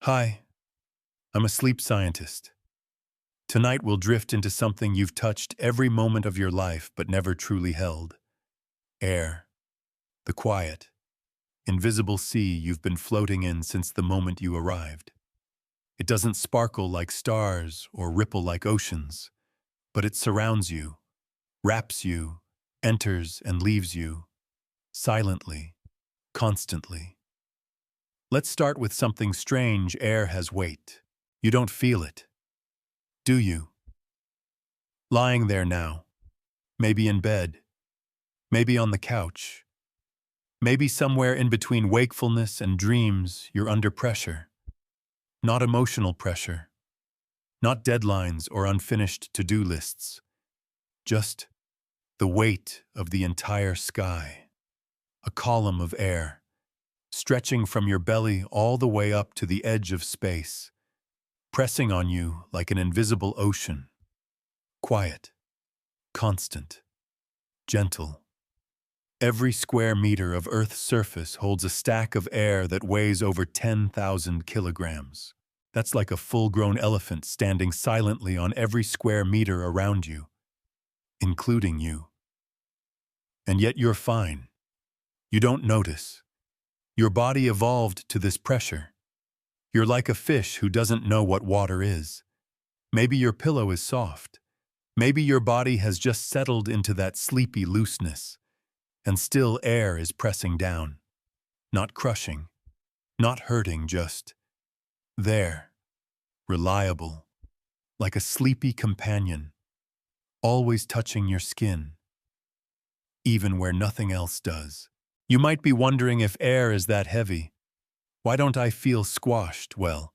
Hi, I'm a sleep scientist. Tonight we'll drift into something you've touched every moment of your life but never truly held. Air. The quiet, invisible sea you've been floating in since the moment you arrived. It doesn't sparkle like stars or ripple like oceans, but it surrounds you, wraps you, enters and leaves you, silently, constantly. Let's start with something strange. Air has weight. You don't feel it, do you? Lying there now, maybe in bed, maybe on the couch, maybe somewhere in between wakefulness and dreams, you're under pressure. Not emotional pressure, not deadlines or unfinished to-do lists, just the weight of the entire sky, a column of air, stretching from your belly all the way up to the edge of space, pressing on you like an invisible ocean. Quiet, constant, gentle. Every square meter of Earth's surface holds a stack of air that weighs over 10,000 kilograms. That's like a full-grown elephant standing silently on every square meter around you, including you. And yet you're fine. You don't notice. Your body evolved to this pressure. You're like a fish who doesn't know what water is. Maybe your pillow is soft. Maybe your body has just settled into that sleepy looseness. And still air is pressing down, not crushing, not hurting, just there, reliable, like a sleepy companion, always touching your skin, even where nothing else does. You might be wondering if air is that heavy. Why don't I feel squashed? Well,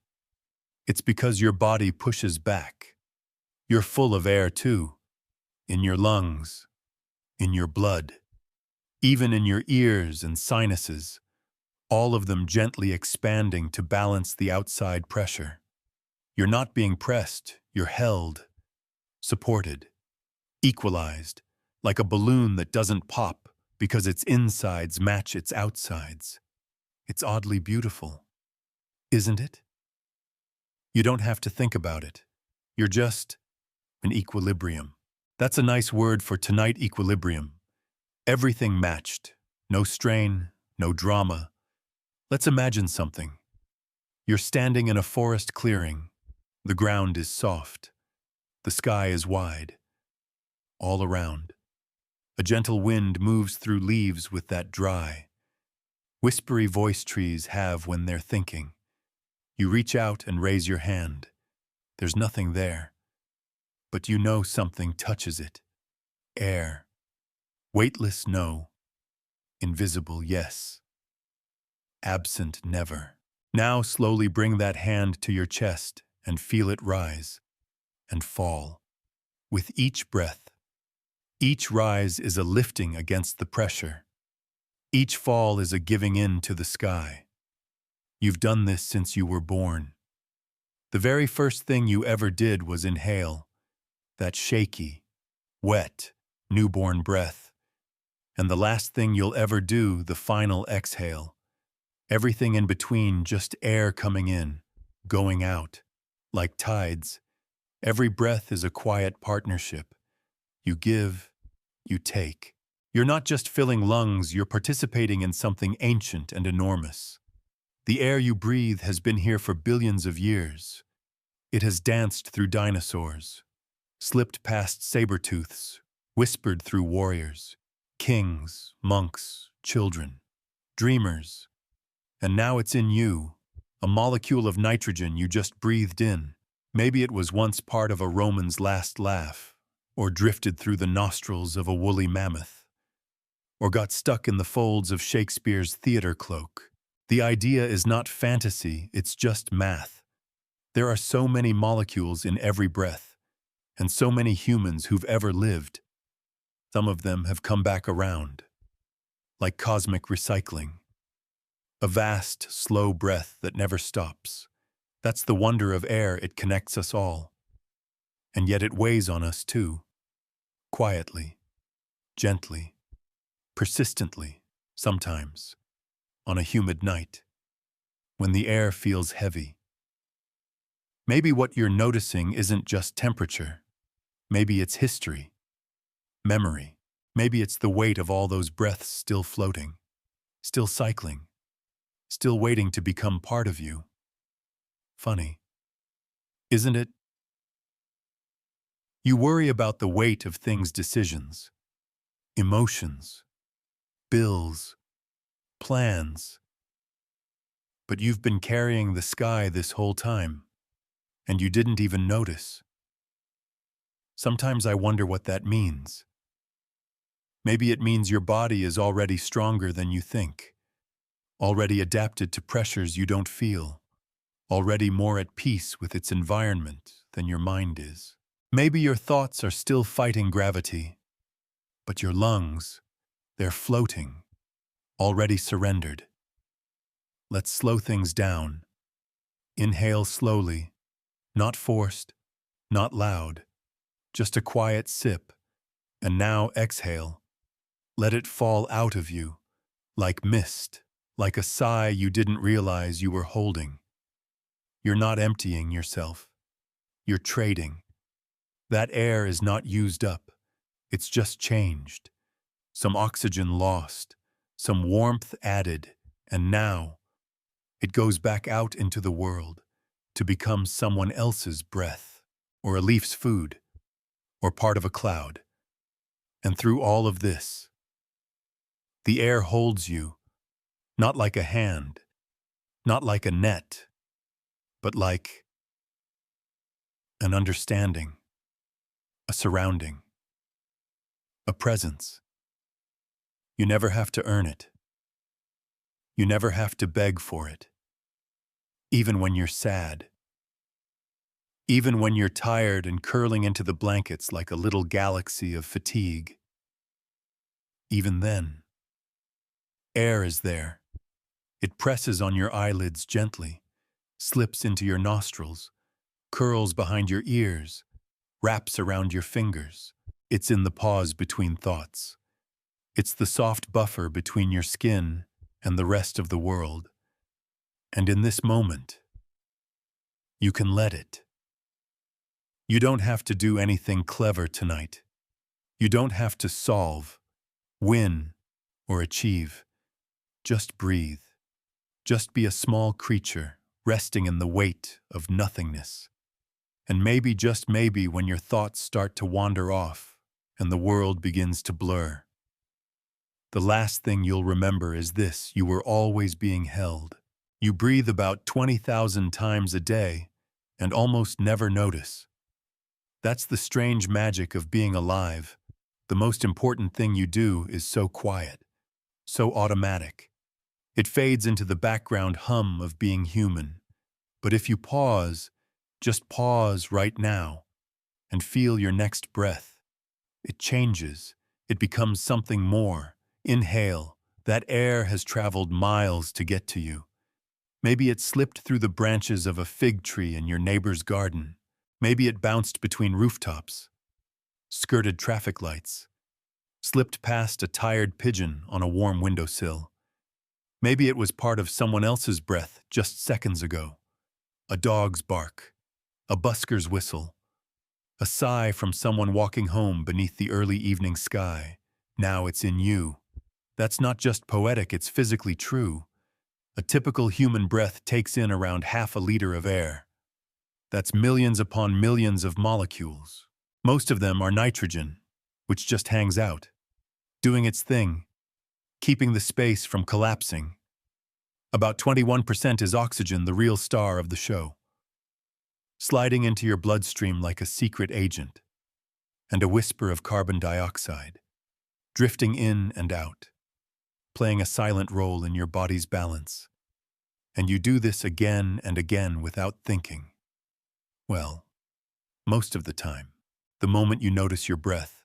it's because your body pushes back. You're full of air too, in your lungs, in your blood. Even in your ears and sinuses, all of them gently expanding to balance the outside pressure. You're not being pressed, you're held, supported, equalized, like a balloon that doesn't pop because its insides match its outsides. It's oddly beautiful, isn't it? You don't have to think about it. You're just in equilibrium. That's a nice word for tonight, equilibrium. Everything matched. No strain, no drama. Let's imagine something. You're standing in a forest clearing. The ground is soft. The sky is wide. All around. A gentle wind moves through leaves with that dry, whispery voice trees have when they're thinking. You reach out and raise your hand. There's nothing there. But you know something touches it. Air. Weightless, no. Invisible, yes. Absent, never. Now slowly bring that hand to your chest and feel it rise and fall. With each breath, each rise is a lifting against the pressure. Each fall is a giving in to the sky. You've done this since you were born. The very first thing you ever did was inhale, that shaky, wet, newborn breath. And the last thing you'll ever do, the final exhale. Everything in between, just air coming in, going out. Like tides, every breath is a quiet partnership. You give, you take. You're not just filling lungs, you're participating in something ancient and enormous. The air you breathe has been here for billions of years. It has danced through dinosaurs, slipped past saber-tooths, whispered through warriors, kings, monks, children, dreamers. And now it's in you, a molecule of nitrogen you just breathed in. Maybe it was once part of a Roman's last laugh, or drifted through the nostrils of a woolly mammoth, or got stuck in the folds of Shakespeare's theater cloak. The idea is not fantasy, it's just math. There are so many molecules in every breath, and so many humans who've ever lived. Some of them have come back around, like cosmic recycling. A vast, slow breath that never stops. That's the wonder of air, it connects us all. And yet it weighs on us too. Quietly, gently, persistently, sometimes, on a humid night. When the air feels heavy, Maybe what you're noticing isn't just temperature. Maybe it's history, memory. Maybe it's the weight of all those breaths still floating, still cycling, still waiting to become part of you. Funny, isn't it? You worry about the weight of things, decisions, emotions, bills, plans, but you've been carrying the sky this whole time, and you didn't even notice. Sometimes I wonder what that means. Maybe it means your body is already stronger than you think, already adapted to pressures you don't feel, already more at peace with its environment than your mind is. Maybe your thoughts are still fighting gravity, but your lungs, they're floating, already surrendered. Let's slow things down. Inhale slowly, not forced, not loud, just a quiet sip. And now exhale. Let it fall out of you, like mist, like a sigh you didn't realize you were holding. You're not emptying yourself. You're trading. That air is not used up. It's just changed. Some oxygen lost, some warmth added, and now it goes back out into the world to become someone else's breath, or a leaf's food, or part of a cloud. And through all of this, the air holds you, not like a hand, not like a net, but like an understanding, a surrounding, a presence. You never have to earn it. You never have to beg for it. Even when you're sad. Even when you're tired and curling into the blankets like a little galaxy of fatigue. Even then, air is there. It presses on your eyelids gently, slips into your nostrils, curls behind your ears, wraps around your fingers. It's in the pause between thoughts. It's the soft buffer between your skin and the rest of the world. And in this moment, you can let it. You don't have to do anything clever tonight. You don't have to solve, win, or achieve. Just breathe. Just be a small creature resting in the weight of nothingness. And maybe, just maybe, when your thoughts start to wander off and the world begins to blur, the last thing you'll remember is this: you were always being held. You breathe about 20,000 times a day and almost never notice. That's the strange magic of being alive. The most important thing you do is so quiet, so automatic. It fades into the background hum of being human. But if you pause, just pause right now, and feel your next breath, it changes. It becomes something more. Inhale. That air has traveled miles to get to you. Maybe it slipped through the branches of a fig tree in your neighbor's garden. Maybe it bounced between rooftops, skirted traffic lights, slipped past a tired pigeon on a warm windowsill. Maybe it was part of someone else's breath just seconds ago. A dog's bark, a busker's whistle, a sigh from someone walking home beneath the early evening sky. Now it's in you. That's not just poetic, it's physically true. A typical human breath takes in around half a liter of air. That's millions upon millions of molecules. Most of them are nitrogen, which just hangs out, doing its thing, keeping the space from collapsing. About 21% is oxygen, the real star of the show, sliding into your bloodstream like a secret agent, and a whisper of carbon dioxide, drifting in and out, playing a silent role in your body's balance. And you do this again and again without thinking. Well, most of the time, the moment you notice your breath,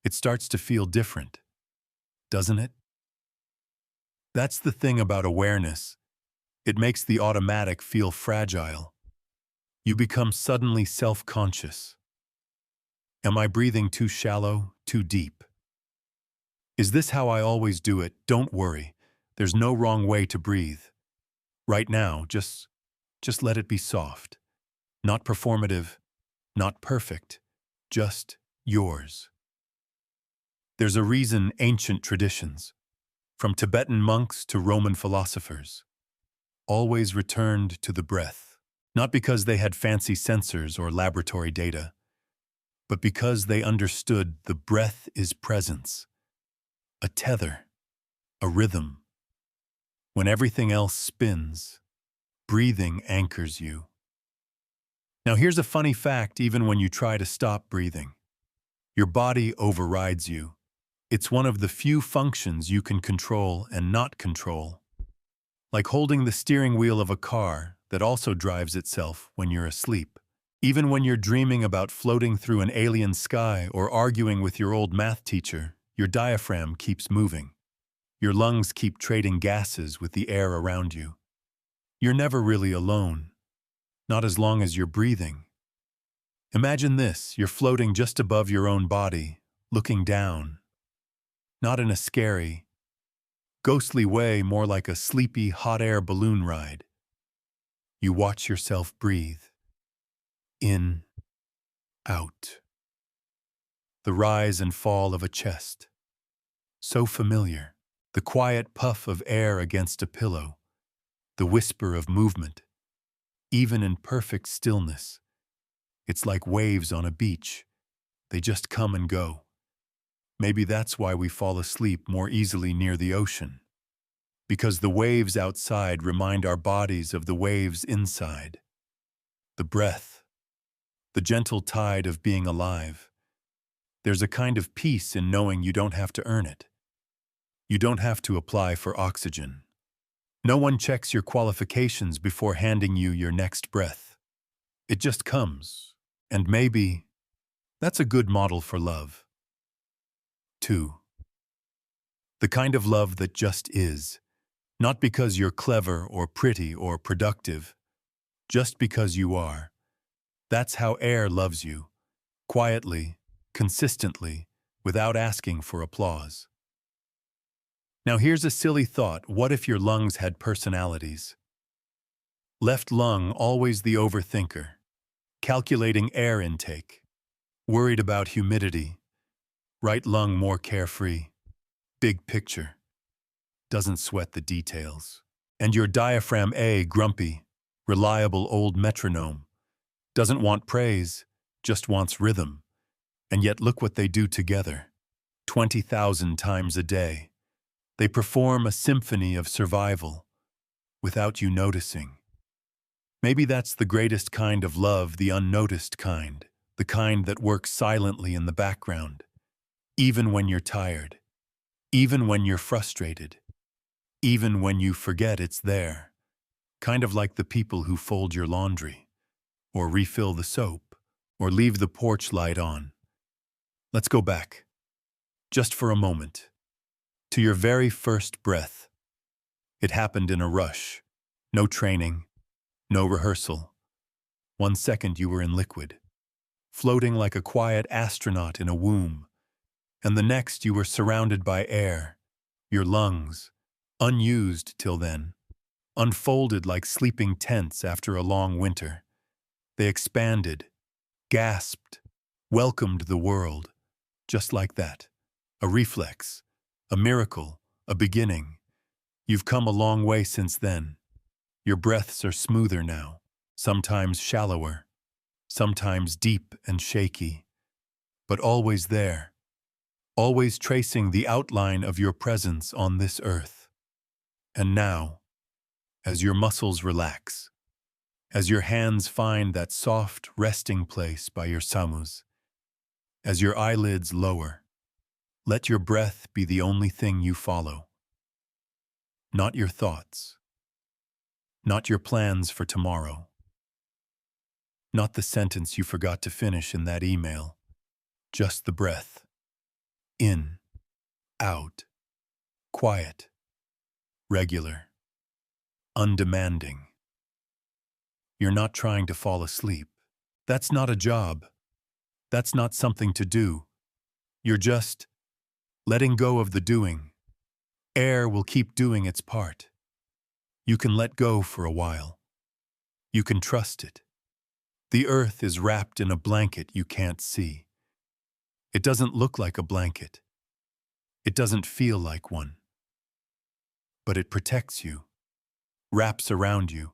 it starts to feel different, doesn't it? That's the thing about awareness. It makes the automatic feel fragile. You become suddenly self-conscious. Am I breathing too shallow, too deep? Is this how I always do it? Don't worry. There's no wrong way to breathe. Right now, just let it be soft. Not performative, not perfect, just yours. There's a reason ancient traditions, from Tibetan monks to Roman philosophers, always returned to the breath, not because they had fancy sensors or laboratory data, but because they understood the breath is presence, a tether, a rhythm. When everything else spins, breathing anchors you. Now here's a funny fact: even when you try to stop breathing, your body overrides you. It's one of the few functions you can control and not control. Like holding the steering wheel of a car that also drives itself when you're asleep. Even when you're dreaming about floating through an alien sky or arguing with your old math teacher, your diaphragm keeps moving. Your lungs keep trading gases with the air around you. You're never really alone, not as long as you're breathing. Imagine this: you're floating just above your own body, looking down. Not in a scary, ghostly way, more like a sleepy, hot air balloon ride. You watch yourself breathe. In, out. The rise and fall of a chest. So familiar. The quiet puff of air against a pillow. The whisper of movement. Even in perfect stillness. It's like waves on a beach. They just come and go. Maybe that's why we fall asleep more easily near the ocean. Because the waves outside remind our bodies of the waves inside. The breath. The gentle tide of being alive. There's a kind of peace in knowing you don't have to earn it. You don't have to apply for oxygen. No one checks your qualifications before handing you your next breath. It just comes. And maybe that's a good model for love. 2. The kind of love that just is. Not because you're clever or pretty or productive. Just because you are. That's how air loves you. Quietly, consistently, without asking for applause. Now here's a silly thought: what if your lungs had personalities? Left lung, always the overthinker, calculating air intake, worried about humidity. Right lung, more carefree, big picture, doesn't sweat the details. And your diaphragm A, grumpy, reliable old metronome, doesn't want praise, just wants rhythm. And yet look what they do together, 20,000 times a day. They perform a symphony of survival, without you noticing. Maybe that's the greatest kind of love, the unnoticed kind, the kind that works silently in the background, even when you're tired, even when you're frustrated, even when you forget it's there. Kind of like the people who fold your laundry, or refill the soap, or leave the porch light on. Let's go back, just for a moment, to your very first breath. It happened in a rush. No training, no rehearsal. 1 second you were in liquid, floating like a quiet astronaut in a womb. And the next you were surrounded by air, your lungs, unused till then, unfolded like sleeping tents after a long winter. They expanded, gasped, welcomed the world, just like that. A reflex, a miracle, a beginning. You've come a long way since then. Your breaths are smoother now, sometimes shallower, sometimes deep and shaky, but always there, always tracing the outline of your presence on this earth. And now, as your muscles relax, as your hands find that soft resting place by your samus, as your eyelids lower, let your breath be the only thing you follow. Not your thoughts, not your plans for tomorrow, not the sentence you forgot to finish in that email, just the breath. In, out, quiet, regular, undemanding. You're not trying to fall asleep. That's not a job. That's not something to do. You're just letting go of the doing. Air will keep doing its part. You can let go for a while. You can trust it. The earth is wrapped in a blanket you can't see. It doesn't look like a blanket. It doesn't feel like one. But it protects you, wraps around you,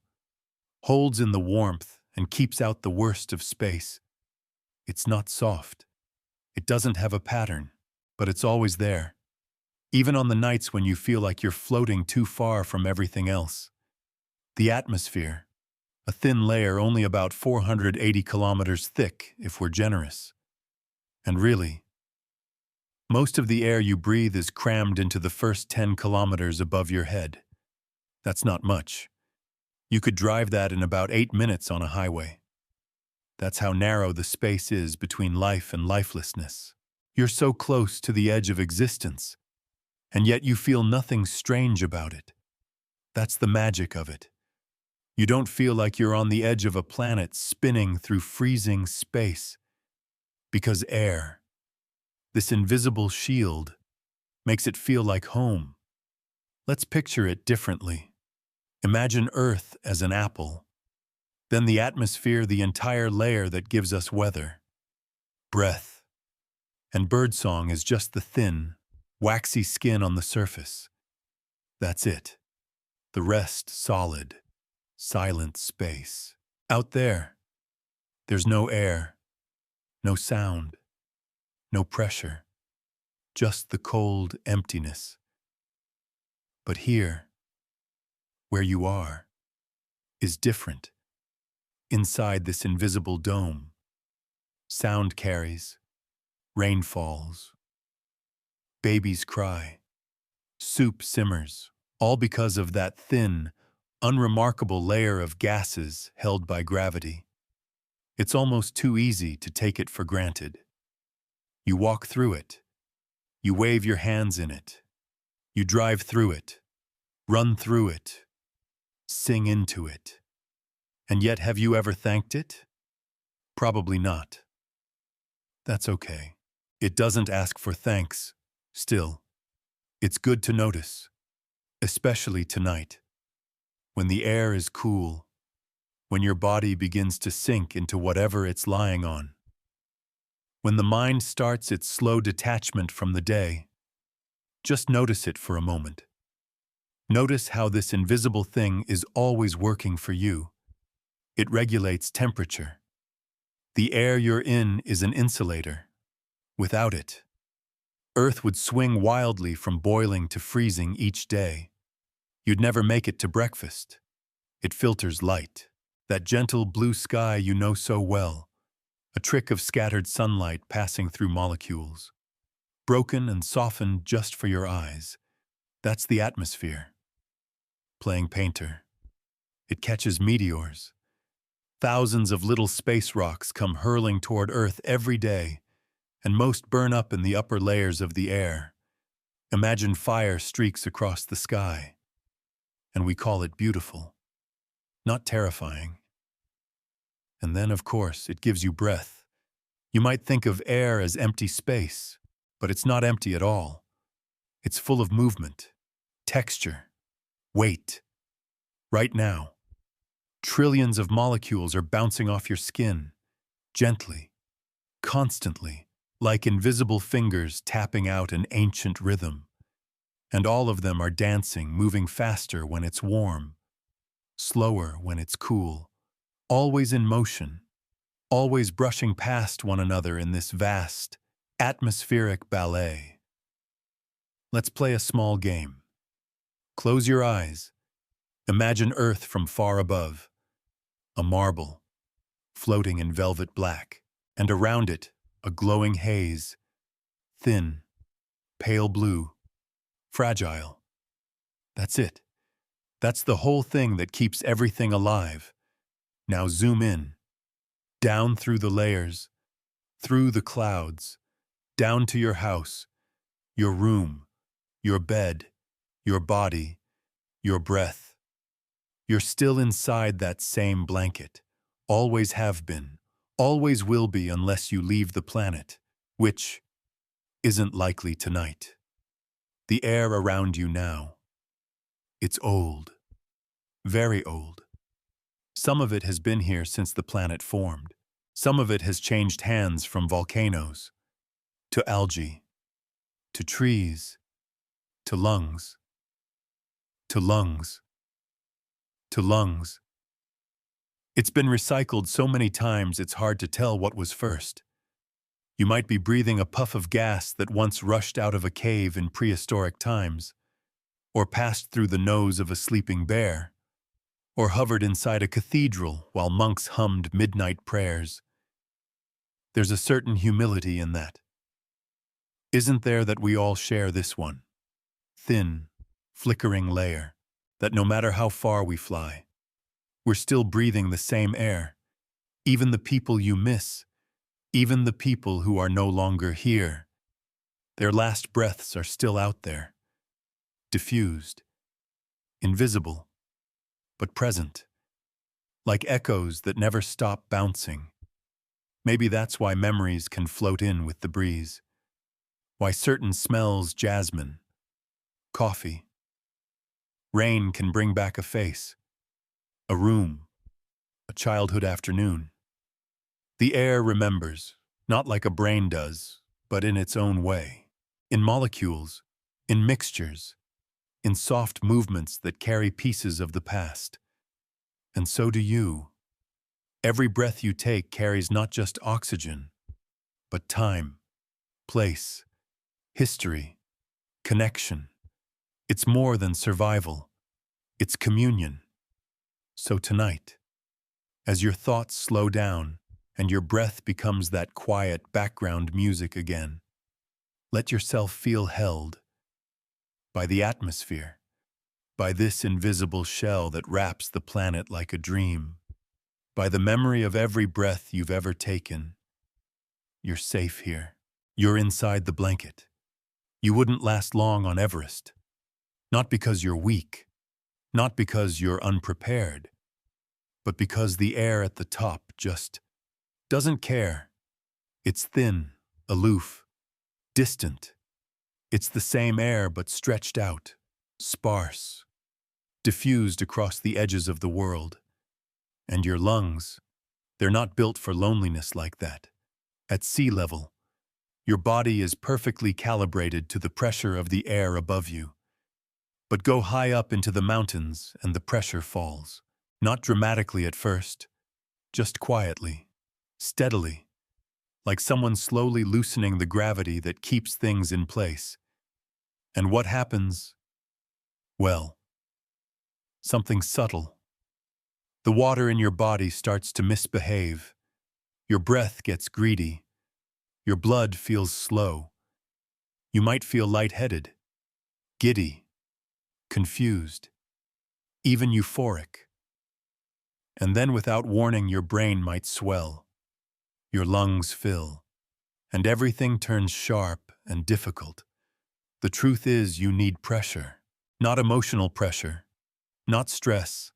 holds in the warmth, and keeps out the worst of space. It's not soft. It doesn't have a pattern, but it's always there. Even on the nights when you feel like you're floating too far from everything else. The atmosphere, a thin layer only about 480 kilometers thick if we're generous. And really, most of the air you breathe is crammed into the first 10 kilometers above your head. That's not much. You could drive that in about 8 minutes on a highway. That's how narrow the space is between life and lifelessness. You're so close to the edge of existence, and yet you feel nothing strange about it. That's the magic of it. You don't feel like you're on the edge of a planet spinning through freezing space. Because air, this invisible shield, makes it feel like home. Let's picture it differently. Imagine Earth as an apple, then the atmosphere, the entire layer that gives us weather, breath, and birdsong is just the thin, waxy skin on the surface. That's it. The rest solid, silent space. Out there, there's no air, no sound, no pressure, just the cold emptiness. But here, where you are, is different. Inside this invisible dome, sound carries, rain falls, babies cry, soup simmers, all because of that thin, unremarkable layer of gases held by gravity. It's almost too easy to take it for granted. You walk through it. You wave your hands in it. You drive through it. Run through it. Sing into it. And yet, have you ever thanked it? Probably not. That's okay. It doesn't ask for thanks. Still, it's good to notice, especially tonight, when the air is cool, when your body begins to sink into whatever it's lying on. When the mind starts its slow detachment from the day, just notice it for a moment. Notice how this invisible thing is always working for you. It regulates temperature. The air you're in is an insulator. Without it, Earth would swing wildly from boiling to freezing each day. You'd never make it to breakfast. It filters light, that gentle blue sky you know so well, a trick of scattered sunlight passing through molecules. Broken and softened just for your eyes. That's the atmosphere. Playing painter. It catches meteors. Thousands of little space rocks come hurling toward Earth every day, and most burn up in the upper layers of the air. Imagine fire streaks across the sky. And we call it beautiful, not terrifying. And then, of course, it gives you breath. You might think of air as empty space, but it's not empty at all. It's full of movement, texture, weight. Right now, trillions of molecules are bouncing off your skin, gently, constantly, like invisible fingers tapping out an ancient rhythm. And all of them are dancing, moving faster when it's warm, slower when it's cool, always in motion, always brushing past one another in this vast, atmospheric ballet. Let's play a small game. Close your eyes. Imagine Earth from far above, a marble, floating in velvet black, and around it, a glowing haze, thin, pale blue, fragile. That's it. That's the whole thing that keeps everything alive. Now zoom in, down through the layers, through the clouds, down to your house, your room, your bed, your body, your breath. You're still inside that same blanket, always have been, always will be unless you leave the planet, which isn't likely tonight. The air around you now, it's old, very old. Some of it has been here since the planet formed. Some of it has changed hands from volcanoes to algae, to trees, to lungs, to lungs, to lungs. It's been recycled so many times it's hard to tell what was first. You might be breathing a puff of gas that once rushed out of a cave in prehistoric times, or passed through the nose of a sleeping bear, or hovered inside a cathedral while monks hummed midnight prayers. There's a certain humility in that. Isn't there, that we all share this one thin, flickering layer, that no matter how far we fly, we're still breathing the same air. Even the people you miss, even the people who are no longer here, their last breaths are still out there, diffused, invisible, but present, like echoes that never stop bouncing. Maybe that's why memories can float in with the breeze, why certain smells, jasmine, coffee, rain, can bring back a face, a room, a childhood afternoon. The air remembers, not like a brain does, but in its own way, in molecules, in mixtures, in soft movements that carry pieces of the past. And so do you. Every breath you take carries not just oxygen, but time, place, history, connection. It's more than survival. It's communion. So tonight, as your thoughts slow down and your breath becomes that quiet background music again, let yourself feel held by the atmosphere, by this invisible shell that wraps the planet like a dream, by the memory of every breath you've ever taken. You're safe here. You're inside the blanket. You wouldn't last long on Everest. Not because you're weak, not because you're unprepared, but because the air at the top just doesn't care. It's thin, aloof, distant. It's the same air but stretched out, sparse, diffused across the edges of the world. And your lungs, they're not built for loneliness like that. At sea level, your body is perfectly calibrated to the pressure of the air above you. But go high up into the mountains and the pressure falls. Not dramatically at first, just quietly, steadily, like someone slowly loosening the gravity that keeps things in place. And what happens? Well, something subtle. The water in your body starts to misbehave. Your breath gets greedy. Your blood feels slow. You might feel lightheaded, giddy, confused, even euphoric. And then without warning, your brain might swell. Your lungs fill. And everything turns sharp and difficult. The truth is, you need pressure. Not emotional pressure. Not stress.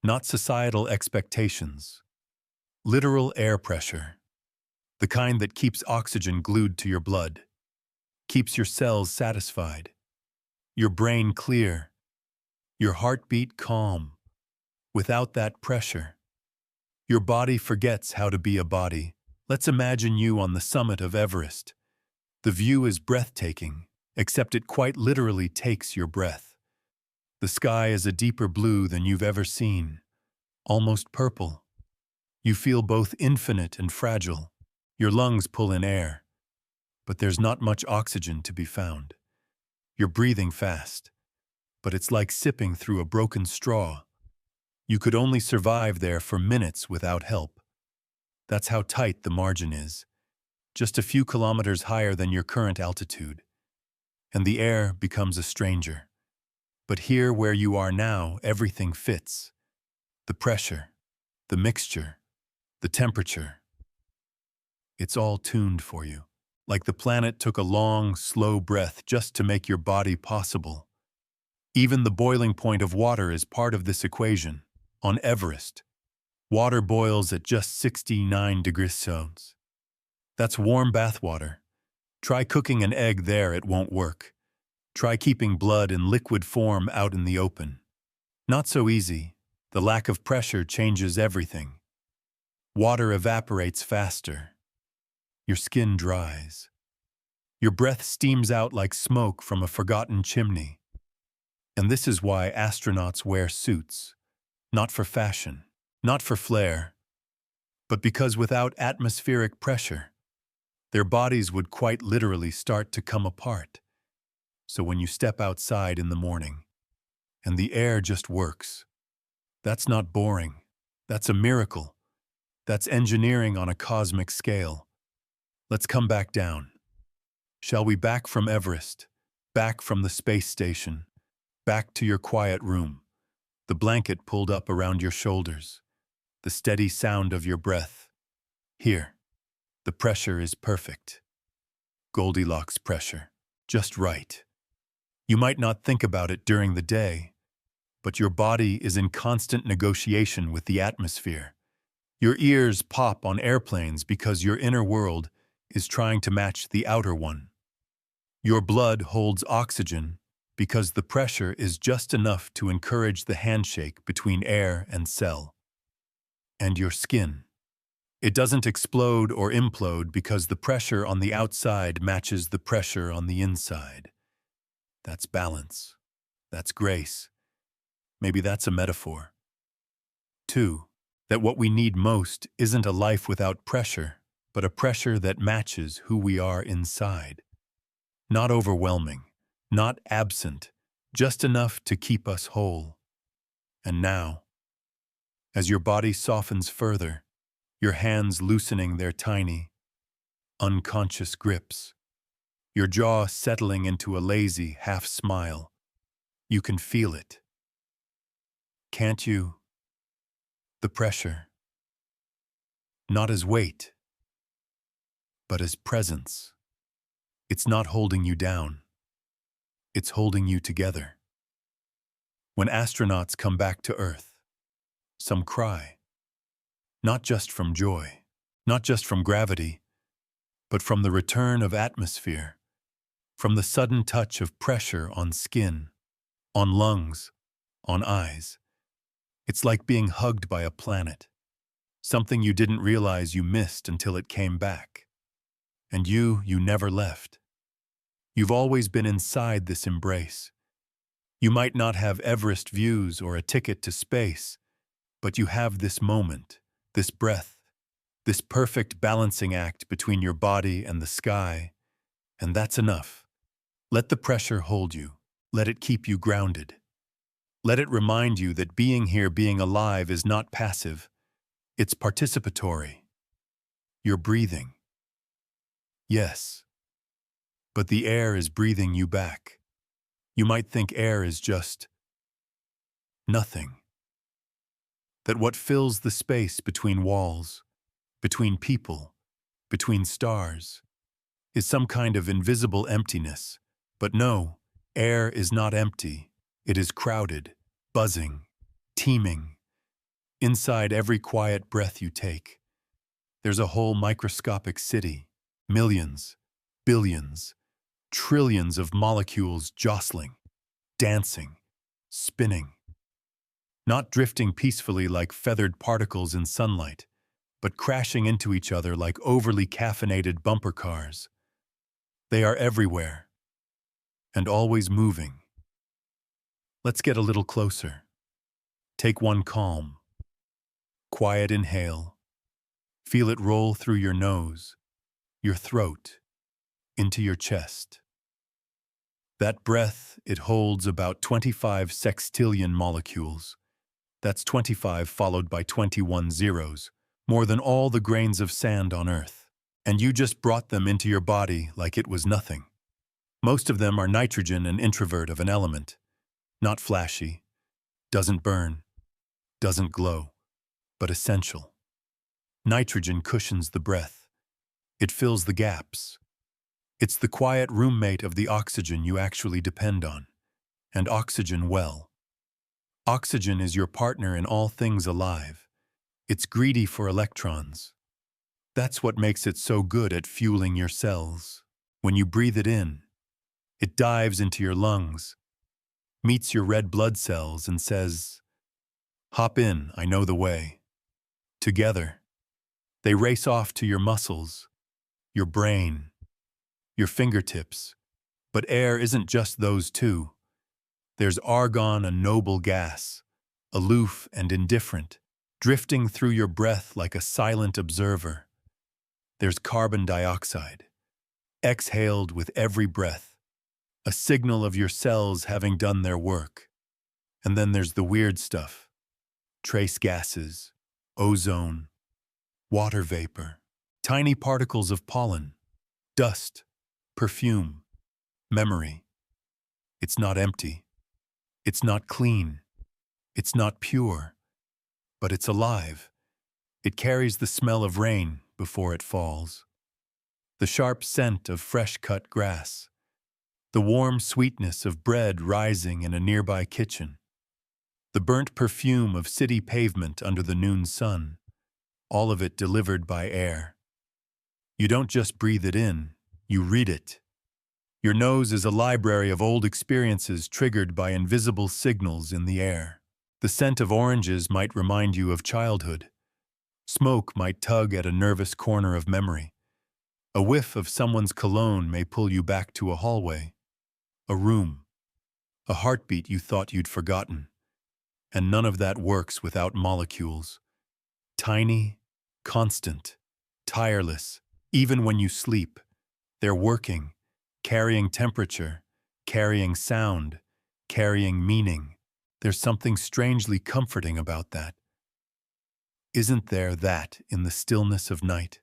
Not societal expectations. Literal air pressure. The kind that keeps oxygen glued to your blood. Keeps your cells satisfied. Your brain clear. Your heartbeat calm. Without that pressure, your body forgets how to be a body. Let's imagine you on the summit of Everest. The view is breathtaking, except it quite literally takes your breath. The sky is a deeper blue than you've ever seen, almost purple. You feel both infinite and fragile. Your lungs pull in air, but there's not much oxygen to be found. You're breathing fast, but it's like sipping through a broken straw. You could only survive there for minutes without help. That's how tight the margin is, just a few kilometers higher than your current altitude. And the air becomes a stranger. But here where you are now, everything fits. The pressure, the mixture, the temperature. It's all tuned for you, like the planet took a long, slow breath just to make your body possible. Even the boiling point of water is part of this equation. On Everest, water boils at just 69 degrees Celsius. That's warm bath water. Try cooking an egg there, it won't work. Try keeping blood in liquid form out in the open. Not so easy. The lack of pressure changes everything. Water evaporates faster. Your skin dries. Your breath steams out like smoke from a forgotten chimney. And this is why astronauts wear suits. Not for fashion, not for flair, but because without atmospheric pressure, their bodies would quite literally start to come apart. So when you step outside in the morning, and the air just works, that's not boring. That's a miracle. That's engineering on a cosmic scale. Let's come back down. Shall we back from Everest, back from the space station, back to your quiet room, the blanket pulled up around your shoulders, the steady sound of your breath. Here, the pressure is perfect. Goldilocks pressure, just right. You might not think about it during the day, but your body is in constant negotiation with the atmosphere. Your ears pop on airplanes because your inner world is trying to match the outer one. Your blood holds oxygen because the pressure is just enough to encourage the handshake between air and cell. And your skin. It doesn't explode or implode because the pressure on the outside matches the pressure on the inside. That's balance. That's grace. Maybe that's a metaphor. 2. That what we need most isn't a life without pressure, but a pressure that matches who we are inside. Not overwhelming, not absent, just enough to keep us whole. And now, as your body softens further, your hands loosening their tiny, unconscious grips, your jaw settling into a lazy half-smile, you can feel it. Can't you? The pressure. Not as weight, but as presence. It's not holding you down. It's holding you together. When astronauts come back to Earth, some cry. Not just from joy, not just from gravity, but from the return of atmosphere, from the sudden touch of pressure on skin, on lungs, on eyes. It's like being hugged by a planet, something you didn't realize you missed until it came back. And you never left. You've always been inside this embrace. You might not have Everest views or a ticket to space, but you have this moment, this breath, this perfect balancing act between your body and the sky, and that's enough. Let the pressure hold you. Let it keep you grounded. Let it remind you that being here, being alive, is not passive. It's participatory. You're breathing. Yes. But the air is breathing you back. You might think air is just nothing. That what fills the space between walls, between people, between stars, is some kind of invisible emptiness. But no, air is not empty. It is crowded, buzzing, teeming. Inside every quiet breath you take, there's a whole microscopic city, millions, billions, trillions of molecules jostling, dancing, spinning. Not drifting peacefully like feathered particles in sunlight, but crashing into each other like overly caffeinated bumper cars. They are everywhere, and always moving. Let's get a little closer. Take one calm, quiet inhale. Feel it roll through your nose, your throat, into your chest. That breath, it holds about 25 sextillion molecules. That's 25 followed by 21 zeros, more than all the grains of sand on Earth. And you just brought them into your body like it was nothing. Most of them are nitrogen, an introvert of an element. Not flashy, doesn't burn, doesn't glow, but essential. Nitrogen cushions the breath. It fills the gaps. It's the quiet roommate of the oxygen you actually depend on. And oxygen well. Oxygen is your partner in all things alive. It's greedy for electrons. That's what makes it so good at fueling your cells. When you breathe it in, it dives into your lungs, meets your red blood cells and says, "Hop in, I know the way." Together, They race off to your muscles, your brain, your fingertips. But air isn't just those two. There's argon, a noble gas, aloof and indifferent, drifting through your breath like a silent observer. There's carbon dioxide, exhaled with every breath, a signal of your cells having done their work. And then there's the weird stuff, trace gases, ozone, water vapor, tiny particles of pollen, dust, perfume, memory. It's not empty. It's not clean. It's not pure. But it's alive. It carries the smell of rain before it falls, the sharp scent of fresh-cut grass, the warm sweetness of bread rising in a nearby kitchen, the burnt perfume of city pavement under the noon sun, all of it delivered by air. You don't just breathe it in, you read it. Your nose is a library of old experiences triggered by invisible signals in the air. The scent of oranges might remind you of childhood. Smoke might tug at a nervous corner of memory. A whiff of someone's cologne may pull you back to a hallway, a room, a heartbeat you thought you'd forgotten. And none of that works without molecules. Tiny, constant, tireless, even when you sleep. They're working, carrying temperature, carrying sound, carrying meaning. There's something strangely comforting about that. Isn't there that in the stillness of night?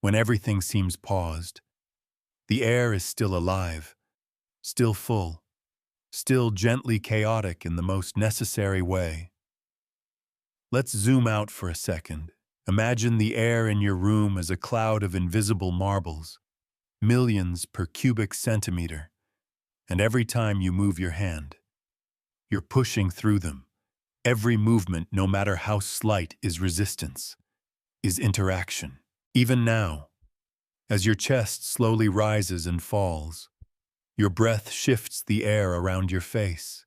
When everything seems paused, the air is still alive, still full, still gently chaotic in the most necessary way. Let's zoom out for a second. Imagine the air in your room as a cloud of invisible marbles, millions per cubic centimeter, and every time you move your hand, you're pushing through them. Every movement, no matter how slight, is resistance, is interaction. Even now, as your chest slowly rises and falls, your breath shifts the air around your face.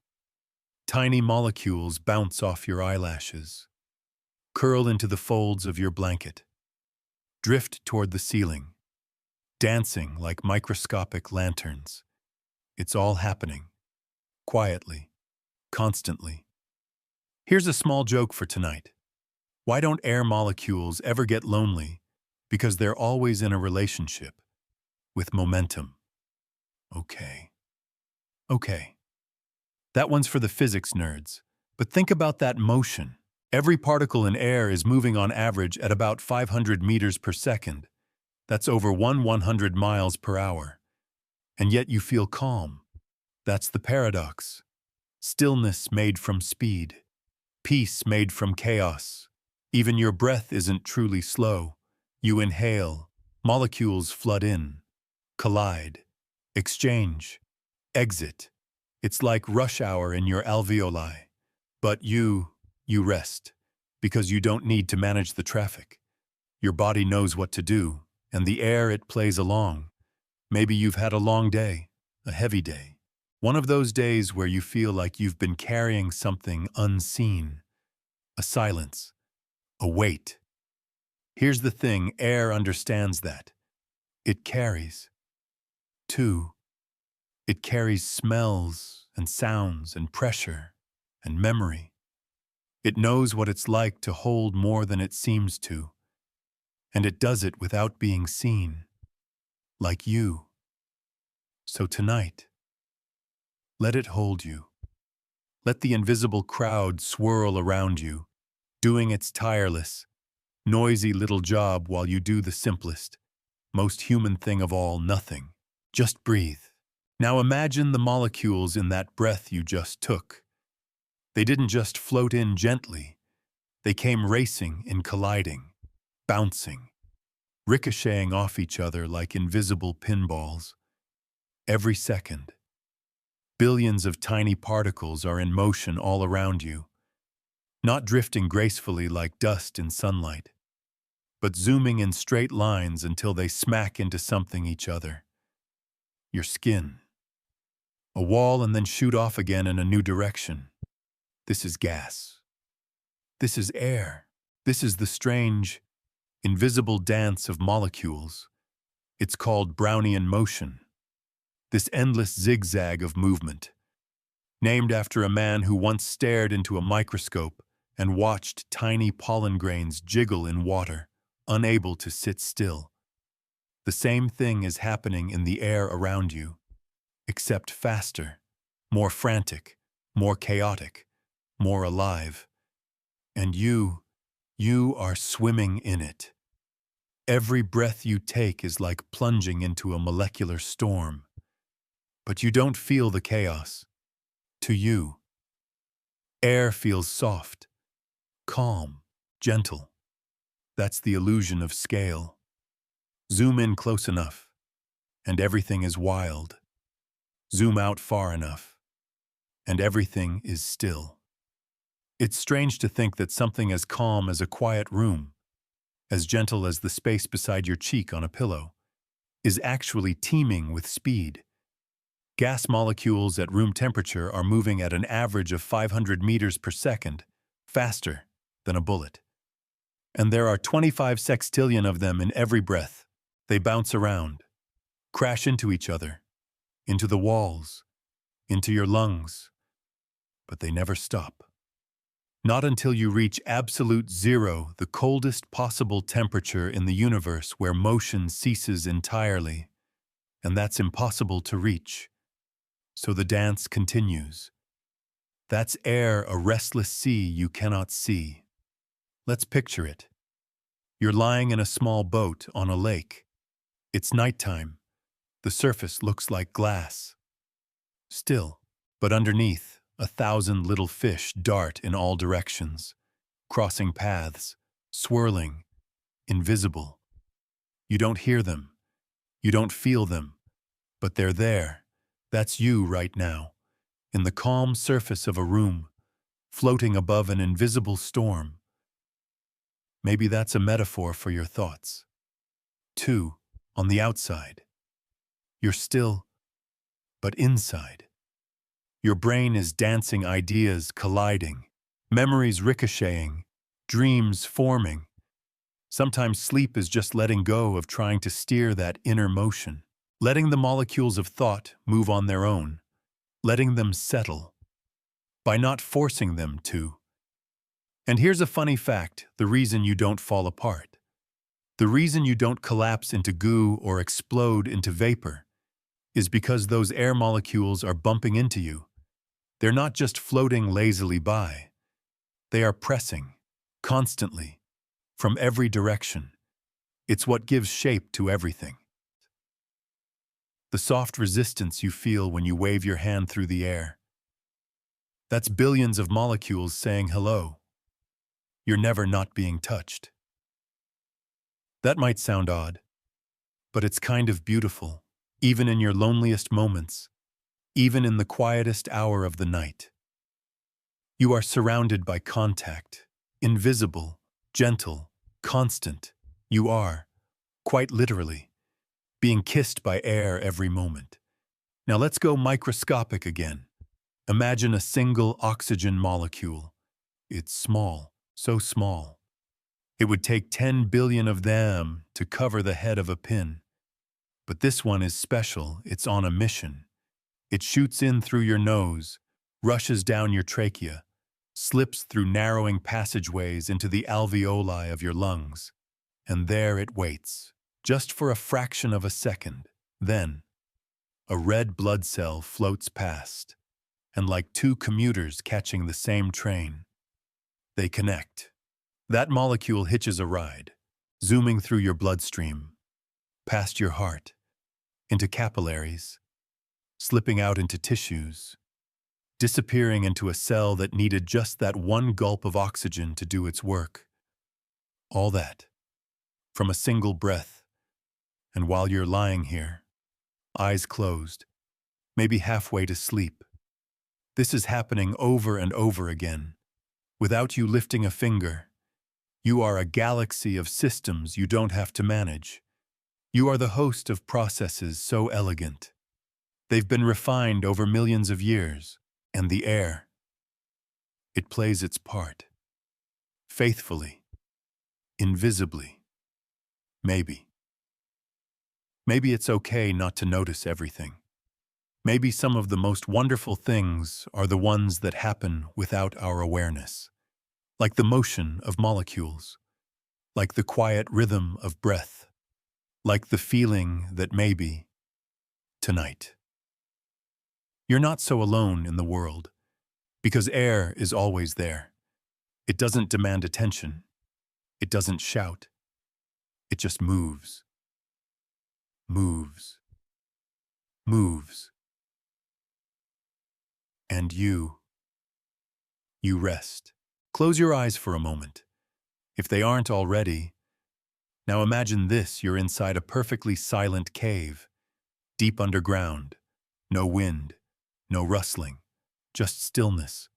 Tiny molecules bounce off your eyelashes, curl into the folds of your blanket, drift toward the ceiling, dancing like microscopic lanterns. It's all happening, quietly, constantly. Here's a small joke for tonight. Why don't air molecules ever get lonely? Because they're always in a relationship with momentum. Okay. That one's for the physics nerds. But think about that motion. Every particle in air is moving on average at about 500 meters per second. That's over 100 miles per hour. And yet you feel calm. That's the paradox. Stillness made from speed. Peace made from chaos. Even your breath isn't truly slow. You inhale, molecules flood in, collide, exchange, exit. It's like rush hour in your alveoli. But you rest, because you don't need to manage the traffic. Your body knows what to do, and the air it plays along. Maybe you've had a long day, a heavy day. One of those days where you feel like you've been carrying something unseen. A silence, a weight. Here's the thing, air understands that. It carries. Too. It carries smells and sounds and pressure and memory. It knows what it's like to hold more than it seems to. And it does it without being seen. Like you. So tonight, let it hold you. Let the invisible crowd swirl around you, doing its tireless, noisy little job while you do the simplest, most human thing of all, nothing. Just breathe. Now imagine the molecules in that breath you just took. They didn't just float in gently. They came racing and colliding, bouncing, ricocheting off each other like invisible pinballs. Every second, billions of tiny particles are in motion all around you, not drifting gracefully like dust in sunlight, but zooming in straight lines until they smack into something each other. Your skin. A wall and then shoot off again in a new direction. This is gas. This is air. This is the strange, invisible dance of molecules. It's called Brownian motion, this endless zigzag of movement, named after a man who once stared into a microscope and watched tiny pollen grains jiggle in water, unable to sit still. The same thing is happening in the air around you, except faster, more frantic, more chaotic, more alive. And you are swimming in it. Every breath you take is like plunging into a molecular storm. But you don't feel the chaos. To you, air feels soft, calm, gentle. That's the illusion of scale. Zoom in close enough, and everything is wild. Zoom out far enough, and everything is still. It's strange to think that something as calm as a quiet room, as gentle as the space beside your cheek on a pillow, is actually teeming with speed. Gas molecules at room temperature are moving at an average of 500 meters per second, faster than a bullet. And there are 25 sextillion of them in every breath. They bounce around, crash into each other, into the walls, into your lungs, but they never stop. Not until you reach absolute zero, the coldest possible temperature in the universe where motion ceases entirely, and that's impossible to reach. So the dance continues. That's air, a restless sea you cannot see. Let's picture it. You're lying in a small boat on a lake. It's nighttime. The surface looks like glass. Still, but underneath, 1,000 little fish dart in all directions, crossing paths, swirling, invisible. You don't hear them. You don't feel them. But they're there. That's you right now, in the calm surface of a room, floating above an invisible storm. Maybe that's a metaphor for your thoughts. 2, on the outside. You're still, but inside. Your brain is dancing, ideas colliding, memories ricocheting, dreams forming. Sometimes sleep is just letting go of trying to steer that inner motion, letting the molecules of thought move on their own, letting them settle, by not forcing them to. And here's a funny fact, the reason you don't fall apart. The reason you don't collapse into goo or explode into vapor is because those air molecules are bumping into you. They're not just floating lazily by. They are pressing, constantly, from every direction. It's what gives shape to everything. The soft resistance you feel when you wave your hand through the air. That's billions of molecules saying hello. You're never not being touched. That might sound odd, but it's kind of beautiful, even in your loneliest moments, even in the quietest hour of the night. You are surrounded by contact, invisible, gentle, constant. You are, quite literally, being kissed by air every moment. Now let's go microscopic again. Imagine a single oxygen molecule. It's small, so small. It would take 10 billion of them to cover the head of a pin. But this one is special. It's on a mission. It shoots in through your nose, rushes down your trachea, slips through narrowing passageways into the alveoli of your lungs. And there it waits, just for a fraction of a second. Then, a red blood cell floats past, and like two commuters catching the same train, they connect. That molecule hitches a ride, zooming through your bloodstream, past your heart, into capillaries, slipping out into tissues, disappearing into a cell that needed just that one gulp of oxygen to do its work. All that, from a single breath, and while you're lying here, eyes closed, maybe halfway to sleep. This is happening over and over again, without you lifting a finger. You are a galaxy of systems you don't have to manage. You are the host of processes so elegant. They've been refined over millions of years, and the air, it plays its part. Faithfully, invisibly. Maybe. Maybe it's okay not to notice everything. Maybe some of the most wonderful things are the ones that happen without our awareness, like the motion of molecules, like the quiet rhythm of breath, like the feeling that maybe, tonight. You're not so alone in the world, because air is always there. It doesn't demand attention. It doesn't shout. It just moves, moves, moves. And you rest. Close your eyes for a moment. If they aren't already, now imagine this: you're inside a perfectly silent cave, deep underground. No wind, no rustling, just stillness.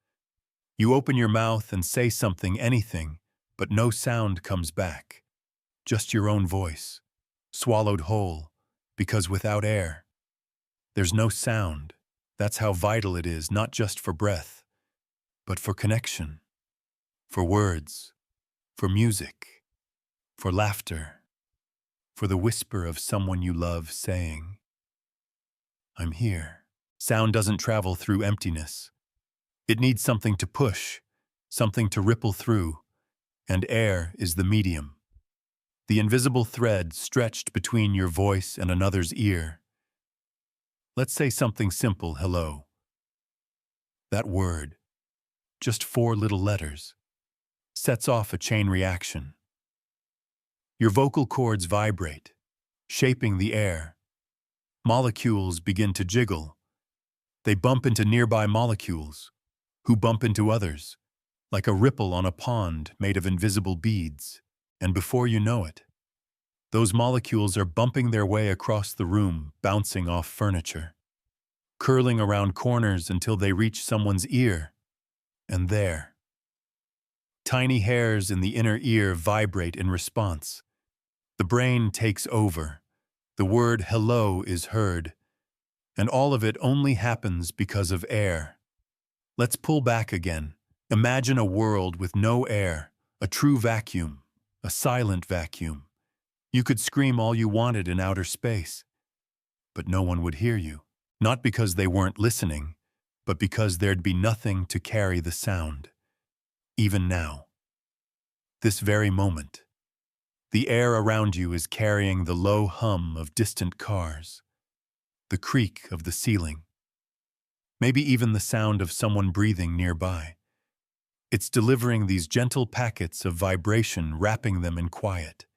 You open your mouth and say something, anything, but no sound comes back. Just your own voice, swallowed whole, because without air, there's no sound. That's how vital it is, not just for breath, but for connection, for words, for music, for laughter, for the whisper of someone you love saying, "I'm here." Sound doesn't travel through emptiness. It needs something to push, something to ripple through, and air is the medium. The invisible thread stretched between your voice and another's ear. Let's say something simple: hello. That word, just 4 little letters, sets off a chain reaction. Your vocal cords vibrate, shaping the air. Molecules begin to jiggle. They bump into nearby molecules, who bump into others, like a ripple on a pond made of invisible beads. And before you know it, those molecules are bumping their way across the room, bouncing off furniture, curling around corners until they reach someone's ear. And there, tiny hairs in the inner ear vibrate in response. The brain takes over. The word hello is heard, and all of it only happens because of air. Let's pull back again. Imagine a world with no air, a true vacuum, a silent vacuum. You could scream all you wanted in outer space, but no one would hear you. Not because they weren't listening, but because there'd be nothing to carry the sound. Even now, this very moment, the air around you is carrying the low hum of distant cars, the creak of the ceiling, maybe even the sound of someone breathing nearby. It's delivering these gentle packets of vibration, wrapping them in quiet,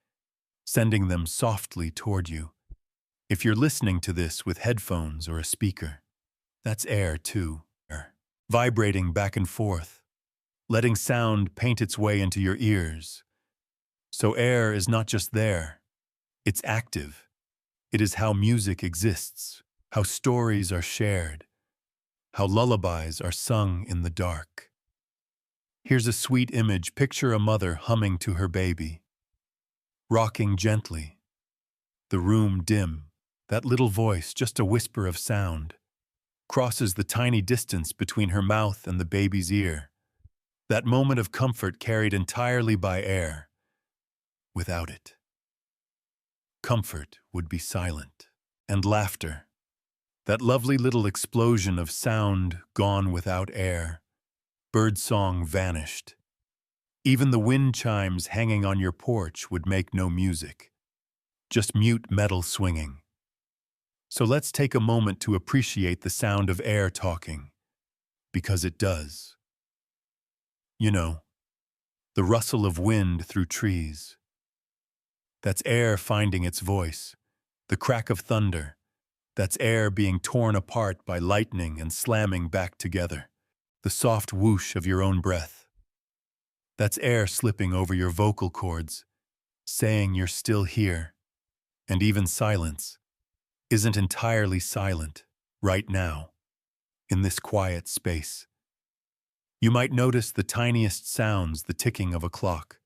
sending them softly toward you. If you're listening to this with headphones or a speaker, that's air too, vibrating back and forth, letting sound paint its way into your ears. So air is not just there, it's active. It is how music exists, how stories are shared, how lullabies are sung in the dark. Here's a sweet image. Picture a mother humming to her baby, rocking gently, the room dim. That little voice, just a whisper of sound, crosses the tiny distance between her mouth and the baby's ear. That moment of comfort carried entirely by air. Without it, comfort would be silent. And laughter, that lovely little explosion of sound gone without air. Birdsong vanished. Even the wind chimes hanging on your porch would make no music, just mute metal swinging. So let's take a moment to appreciate the sound of air talking, because it does. You know, the rustle of wind through trees. That's air finding its voice. The crack of thunder. That's air being torn apart by lightning and slamming back together. The soft whoosh of your own breath. That's air slipping over your vocal cords, saying you're still here. And even silence isn't entirely silent right now, in this quiet space. You might notice the tiniest sounds: the ticking of a clock,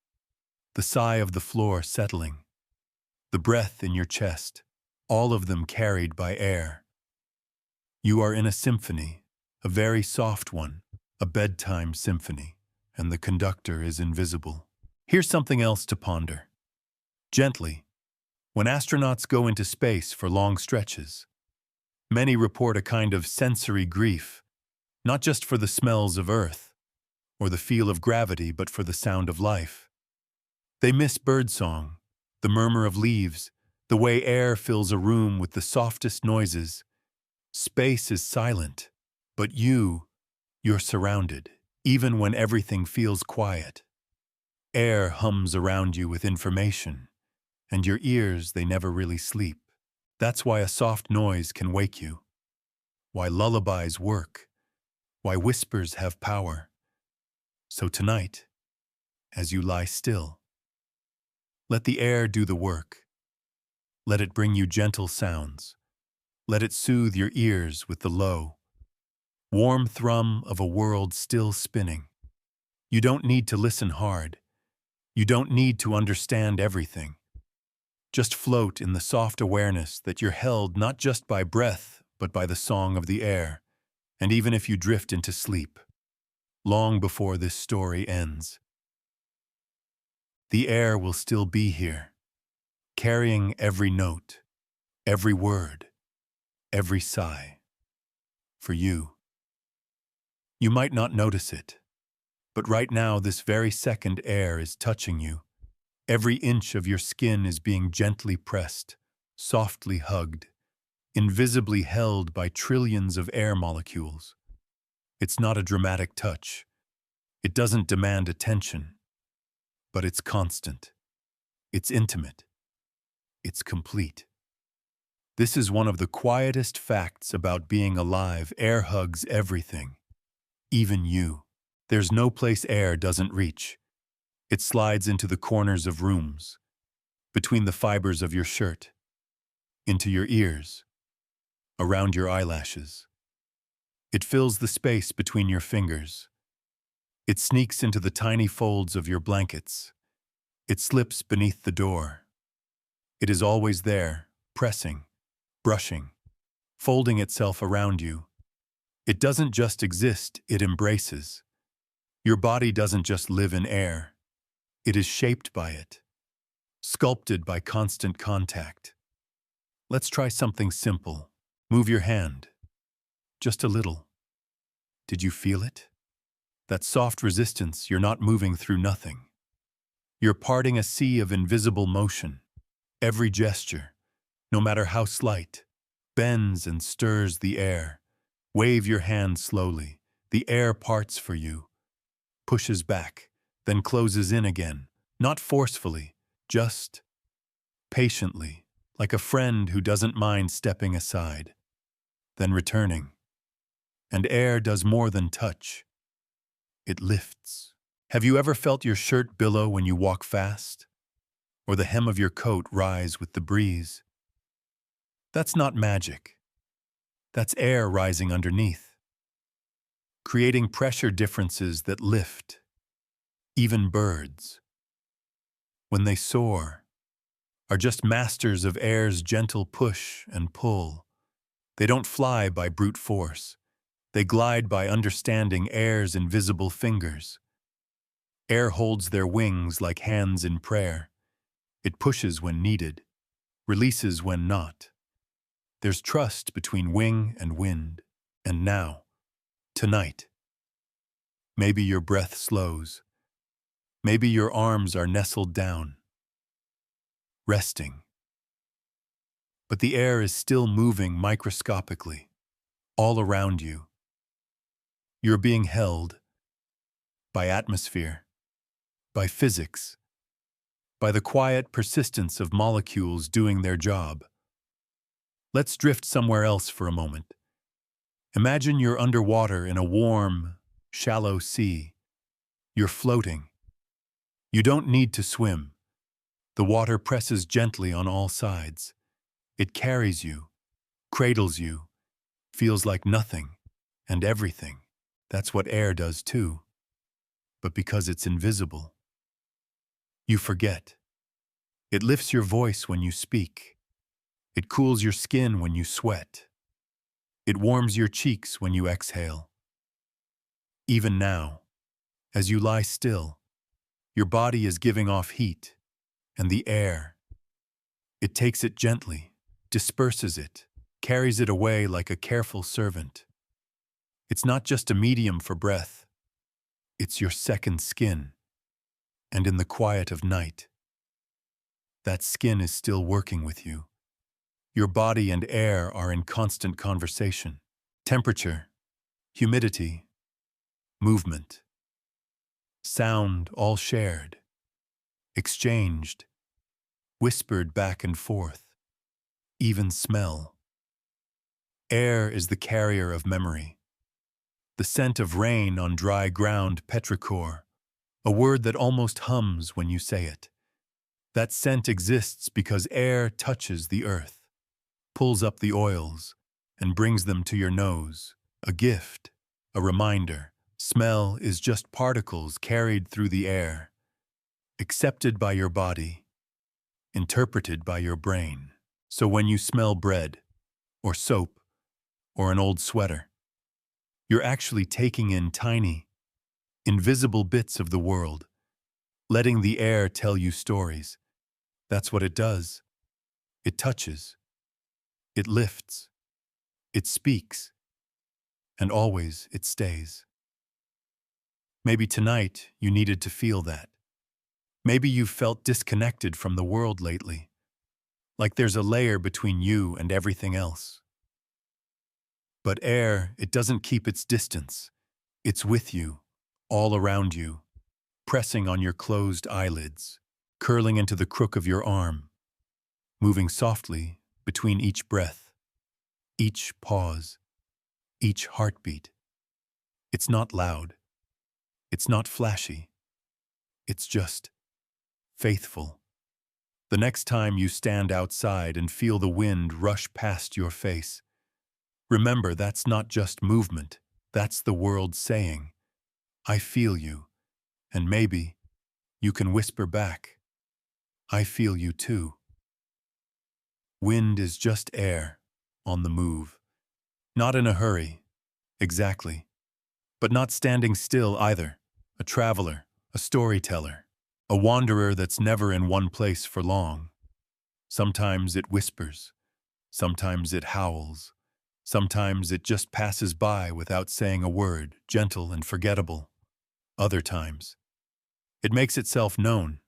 the sigh of the floor settling, the breath in your chest, all of them carried by air. You are in a symphony, a very soft one, a bedtime symphony, and the conductor is invisible. Here's something else to ponder. Gently, When astronauts go into space for long stretches, many report a kind of sensory grief, not just for the smells of Earth or the feel of gravity, but for the sound of life. They miss birdsong, the murmur of leaves, the way air fills a room with the softest noises. Space is silent, but you're surrounded, even when everything feels quiet. Air hums around you with information, and your ears, they never really sleep. That's why a soft noise can wake you, why lullabies work, why whispers have power. So tonight, as you lie still, let the air do the work. Let it bring you gentle sounds. Let it soothe your ears with the low, warm thrum of a world still spinning. You don't need to listen hard. You don't need to understand everything. Just float in the soft awareness that you're held not just by breath, but by the song of the air. And even if you drift into sleep, long before this story ends, the air will still be here, carrying every note, every word, every sigh. For you. You might not notice it, but right now this very second air is touching you. Every inch of your skin is being gently pressed, softly hugged, invisibly held by trillions of air molecules. It's not a dramatic touch. It doesn't demand attention, but it's constant. It's intimate. It's complete. This is one of the quietest facts about being alive. Air hugs everything, even you. There's no place air doesn't reach. It slides into the corners of rooms, between the fibers of your shirt, into your ears, around your eyelashes. It fills the space between your fingers. It sneaks into the tiny folds of your blankets. It slips beneath the door. It is always there, pressing, brushing, folding itself around you. It doesn't just exist, it embraces. Your body doesn't just live in air. It is shaped by it, sculpted by constant contact. Let's try something simple. Move your hand, just a little. Did you feel it? That soft resistance. You're not moving through nothing. You're parting a sea of invisible motion. Every gesture, no matter how slight, bends and stirs the air. Wave your hand slowly. The air parts for you, pushes back, then closes in again, not forcefully, just patiently, like a friend who doesn't mind stepping aside, then returning. And air does more than touch. It lifts. Have you ever felt your shirt billow when you walk fast? Or the hem of your coat rise with the breeze? That's not magic. That's air rising underneath, creating pressure differences that lift. Even birds, when they soar, are just masters of air's gentle push and pull. They don't fly by brute force. They glide by understanding air's invisible fingers. Air holds their wings like hands in prayer. It pushes when needed, releases when not. There's trust between wing and wind. And now, tonight, maybe your breath slows. Maybe your arms are nestled down, resting. But the air is still moving microscopically, all around you. You're being held by atmosphere, by physics, by the quiet persistence of molecules doing their job. Let's drift somewhere else for a moment. Imagine you're underwater in a warm, shallow sea. You're floating. You don't need to swim. The water presses gently on all sides. It carries you, cradles you, feels like nothing and everything. That's what air does too. But because it's invisible, you forget. It lifts your voice when you speak. It cools your skin when you sweat. It warms your cheeks when you exhale. Even now, as you lie still, your body is giving off heat, and the air, It takes it gently, disperses it, carries it away like a careful servant. It's not just a medium for breath, it's your second skin. And in the quiet of night, that skin is still working with you. Your body and air are in constant conversation. Temperature, humidity, movement, sound all shared, exchanged, whispered back and forth, even smell. Air is the carrier of memory. The scent of rain on dry ground petrichor, a word that almost hums when you say it. That scent exists because air touches the earth, pulls up the oils, and brings them to your nose. A gift, a reminder. Smell is just particles carried through the air, accepted by your body, interpreted by your brain. So when you smell bread, or soap, or an old sweater, you're actually taking in tiny, invisible bits of the world, letting the air tell you stories. That's what it does. It touches. It lifts. It speaks. And always it stays. Maybe tonight you needed to feel that. Maybe you've felt disconnected from the world lately, like there's a layer between you and everything else. But air, it doesn't keep its distance. It's with you, all around you, pressing on your closed eyelids, curling into the crook of your arm, moving softly between each breath, each pause, each heartbeat. It's not loud. It's not flashy. It's just faithful. The next time you stand outside and feel the wind rush past your face, remember that's not just movement. That's the world saying, I feel you. And maybe you can whisper back, I feel you too. Wind is just air on the move. Not in a hurry, exactly. But not standing still either. A traveler, a storyteller, a wanderer that's never in one place for long. Sometimes it whispers, sometimes it howls, sometimes it just passes by without saying a word, gentle and forgettable. Other times, it makes itself known,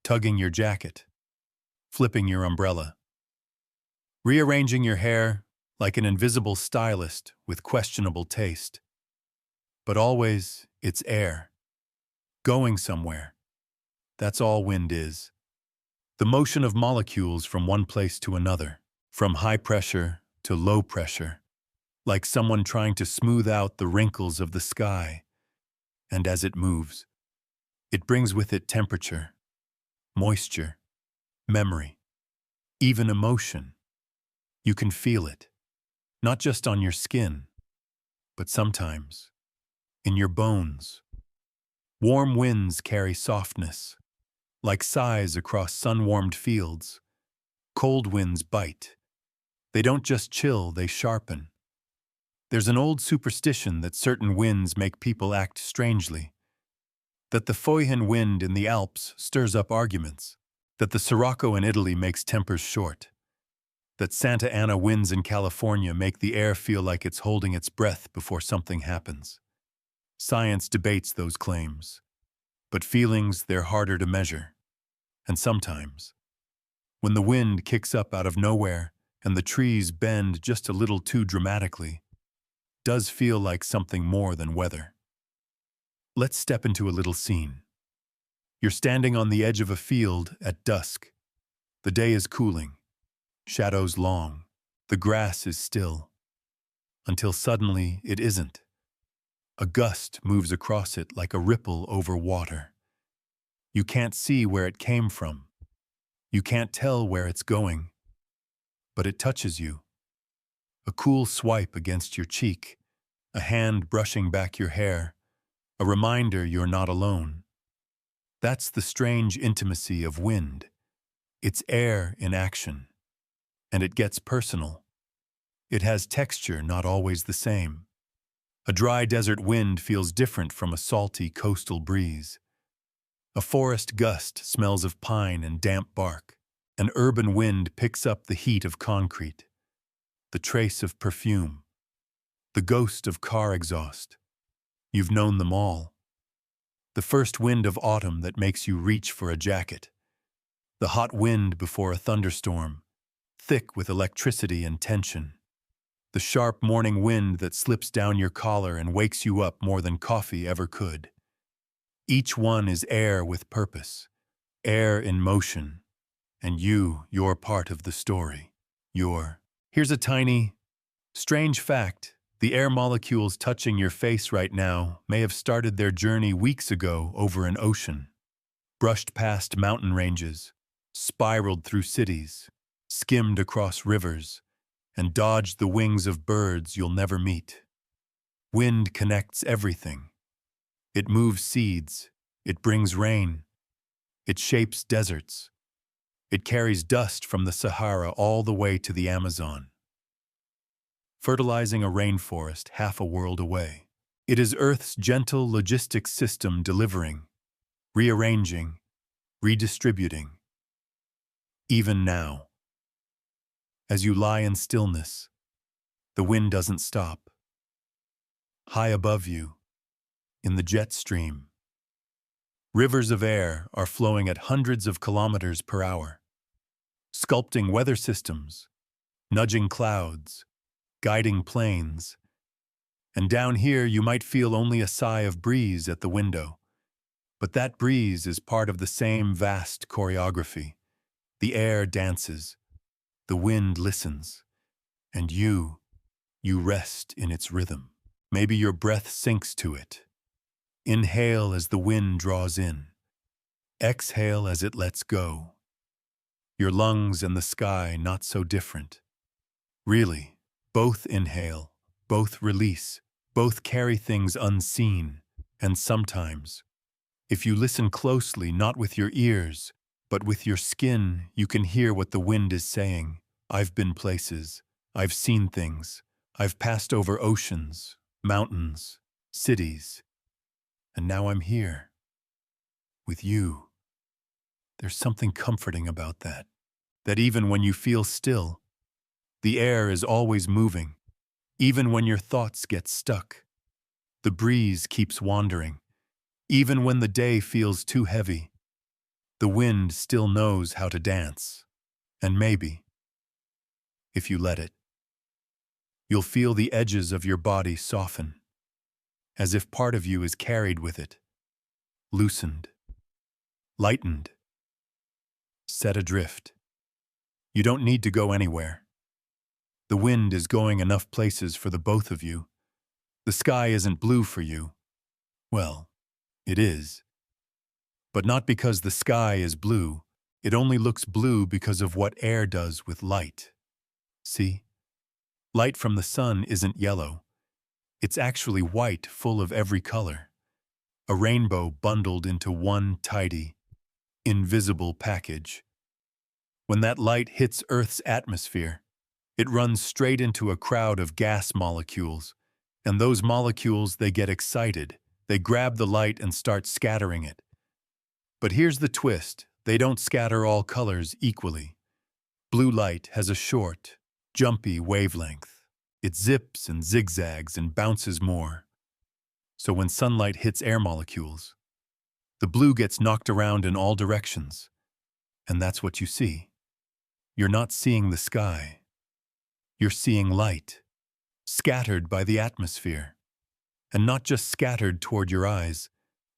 tugging your jacket, flipping your umbrella, rearranging your hair like an invisible stylist with questionable taste. But always, it's air, going somewhere. That's all wind is. The motion of molecules from one place to another, from high pressure to low pressure, like someone trying to smooth out the wrinkles of the sky. And as it moves, it brings with it temperature, moisture, memory, even emotion. You can feel it, not just on your skin, but sometimes in your bones. Warm winds carry softness, like sighs across sun-warmed fields. Cold winds bite. They don't just chill, they sharpen. There's an old superstition that certain winds make people act strangely. That the Foyhan wind in the Alps stirs up arguments. That the Sirocco in Italy makes tempers short. That Santa Ana winds in California make the air feel like it's holding its breath before something happens. Science debates those claims, but feelings, they're harder to measure. And sometimes, when the wind kicks up out of nowhere and the trees bend just a little too dramatically, does feel like something more than weather. Let's step into a little scene. You're standing on the edge of a field at dusk. The day is cooling, shadows long, the grass is still, until suddenly it isn't. A gust moves across it like a ripple over water. You can't see where it came from. You can't tell where it's going. But it touches you. A cool swipe against your cheek, a hand brushing back your hair, a reminder you're not alone. That's the strange intimacy of wind. It's air in action. And it gets personal. It has texture not always the same. A dry desert wind feels different from a salty coastal breeze. A forest gust smells of pine and damp bark. An urban wind picks up the heat of concrete, the trace of perfume, the ghost of car exhaust. You've known them all. The first wind of autumn that makes you reach for a jacket. The hot wind before a thunderstorm, thick with electricity and tension. The sharp morning wind that slips down your collar and wakes you up more than coffee ever could. Each one is air with purpose, air in motion, and you're part of the story. Here's a tiny, strange fact. The air molecules touching your face right now may have started their journey weeks ago over an ocean, brushed past mountain ranges, spiraled through cities, skimmed across rivers, and dodged the wings of birds you'll never meet. Wind connects everything. It moves seeds, it brings rain, it shapes deserts, it carries dust from the Sahara all the way to the Amazon, fertilizing a rainforest half a world away. It is Earth's gentle logistics system delivering, rearranging, redistributing. Even now, as you lie in stillness, the wind doesn't stop. High above you, in the jet stream, rivers of air are flowing at hundreds of kilometers per hour, sculpting weather systems, nudging clouds, guiding planes. And down here you might feel only a sigh of breeze at the window. But that breeze is part of the same vast choreography. The air dances, the wind listens, and you rest in its rhythm. Maybe your breath sinks to it. Inhale as the wind draws in. Exhale as it lets go. Your lungs and the sky not so different. Really, both inhale, both release, both carry things unseen, and sometimes, if you listen closely, not with your ears, but with your skin, you can hear what the wind is saying. I've been places, I've seen things, I've passed over oceans, mountains, cities, and now I'm here, with you. There's something comforting about that even when you feel still, the air is always moving, even when your thoughts get stuck. The breeze keeps wandering, even when the day feels too heavy. The wind still knows how to dance, and maybe, if you let it, you'll feel the edges of your body soften, as if part of you is carried with it, loosened, lightened, set adrift. You don't need to go anywhere. The wind is going enough places for the both of you. The sky isn't blue for you. Well, it is. But not because the sky is blue. It only looks blue because of what air does with light. See? Light from the sun isn't yellow. It's actually white, full of every color. A rainbow bundled into one tidy, invisible package. When that light hits Earth's atmosphere, it runs straight into a crowd of gas molecules, and those molecules, they get excited. They grab the light and start scattering it. But here's the twist. They don't scatter all colors equally. Blue light has a short, jumpy wavelength. It zips and zigzags and bounces more. So when sunlight hits air molecules, the blue gets knocked around in all directions. And that's what you see. You're not seeing the sky. You're seeing light, scattered by the atmosphere. And not just scattered toward your eyes,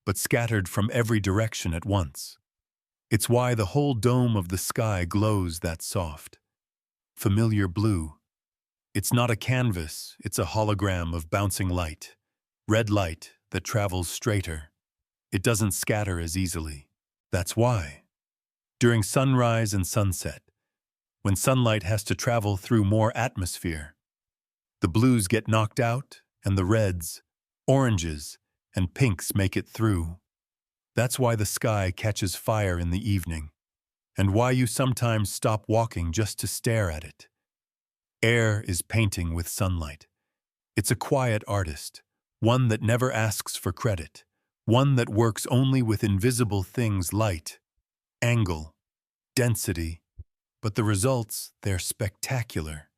but scattered from every direction at once. It's why the whole dome of the sky glows that soft, familiar blue. It's not a canvas, it's a hologram of bouncing light, red light that travels straighter. It doesn't scatter as easily. That's why, during sunrise and sunset, when sunlight has to travel through more atmosphere, the blues get knocked out and the reds, oranges, and pinks make it through. That's why the sky catches fire in the evening, and why you sometimes stop walking just to stare at it. Air is painting with sunlight. It's a quiet artist, one that never asks for credit, one that works only with invisible things: light, angle, density, But the results, they're spectacular.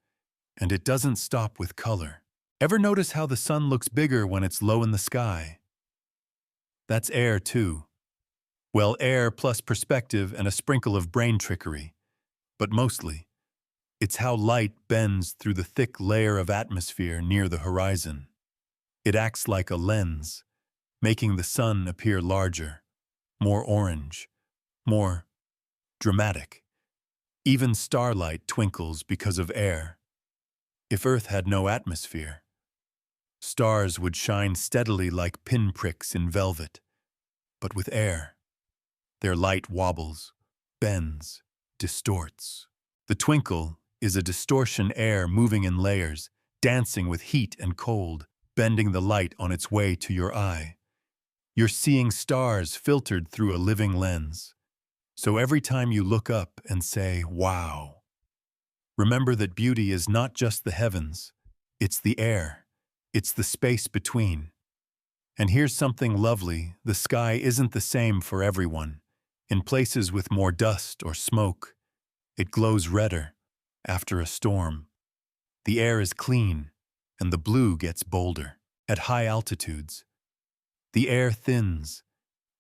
And it doesn't stop with color. Ever notice how the sun looks bigger when it's low in the sky? That's air, too. Well, air plus perspective and a sprinkle of brain trickery. But mostly, it's how light bends through the thick layer of atmosphere near the horizon. It acts like a lens, making the sun appear larger, more orange, more dramatic. Even starlight twinkles because of air. If Earth had no atmosphere, stars would shine steadily like pinpricks in velvet. But with air, their light wobbles, bends, distorts. The twinkle is a distortion air moving in layers, dancing with heat and cold, bending the light on its way to your eye. You're seeing stars filtered through a living lens. So every time you look up and say, wow, remember that beauty is not just the heavens, it's the air, it's the space between. And here's something lovely, the sky isn't the same for everyone. In places with more dust or smoke, it glows redder after a storm. The air is clean, and the blue gets bolder. At high altitudes, the air thins,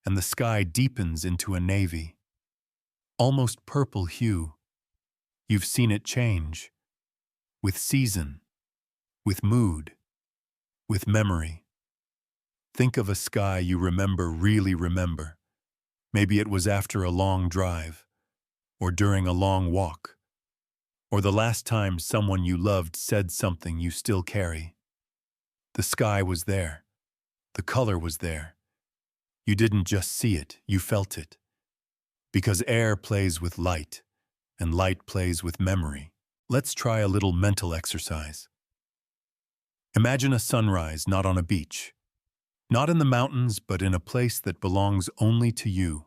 and the sky deepens into a navy. Almost purple hue. You've seen it change. With season, with mood, with memory. Think of a sky you really remember. Maybe it was after a long drive, or during a long walk, or the last time someone you loved said something you still carry. The sky was there. The color was there. You didn't just see it, you felt it. Because air plays with light, and light plays with memory. Let's try a little mental exercise. Imagine a sunrise not on a beach, not in the mountains, but in a place that belongs only to you.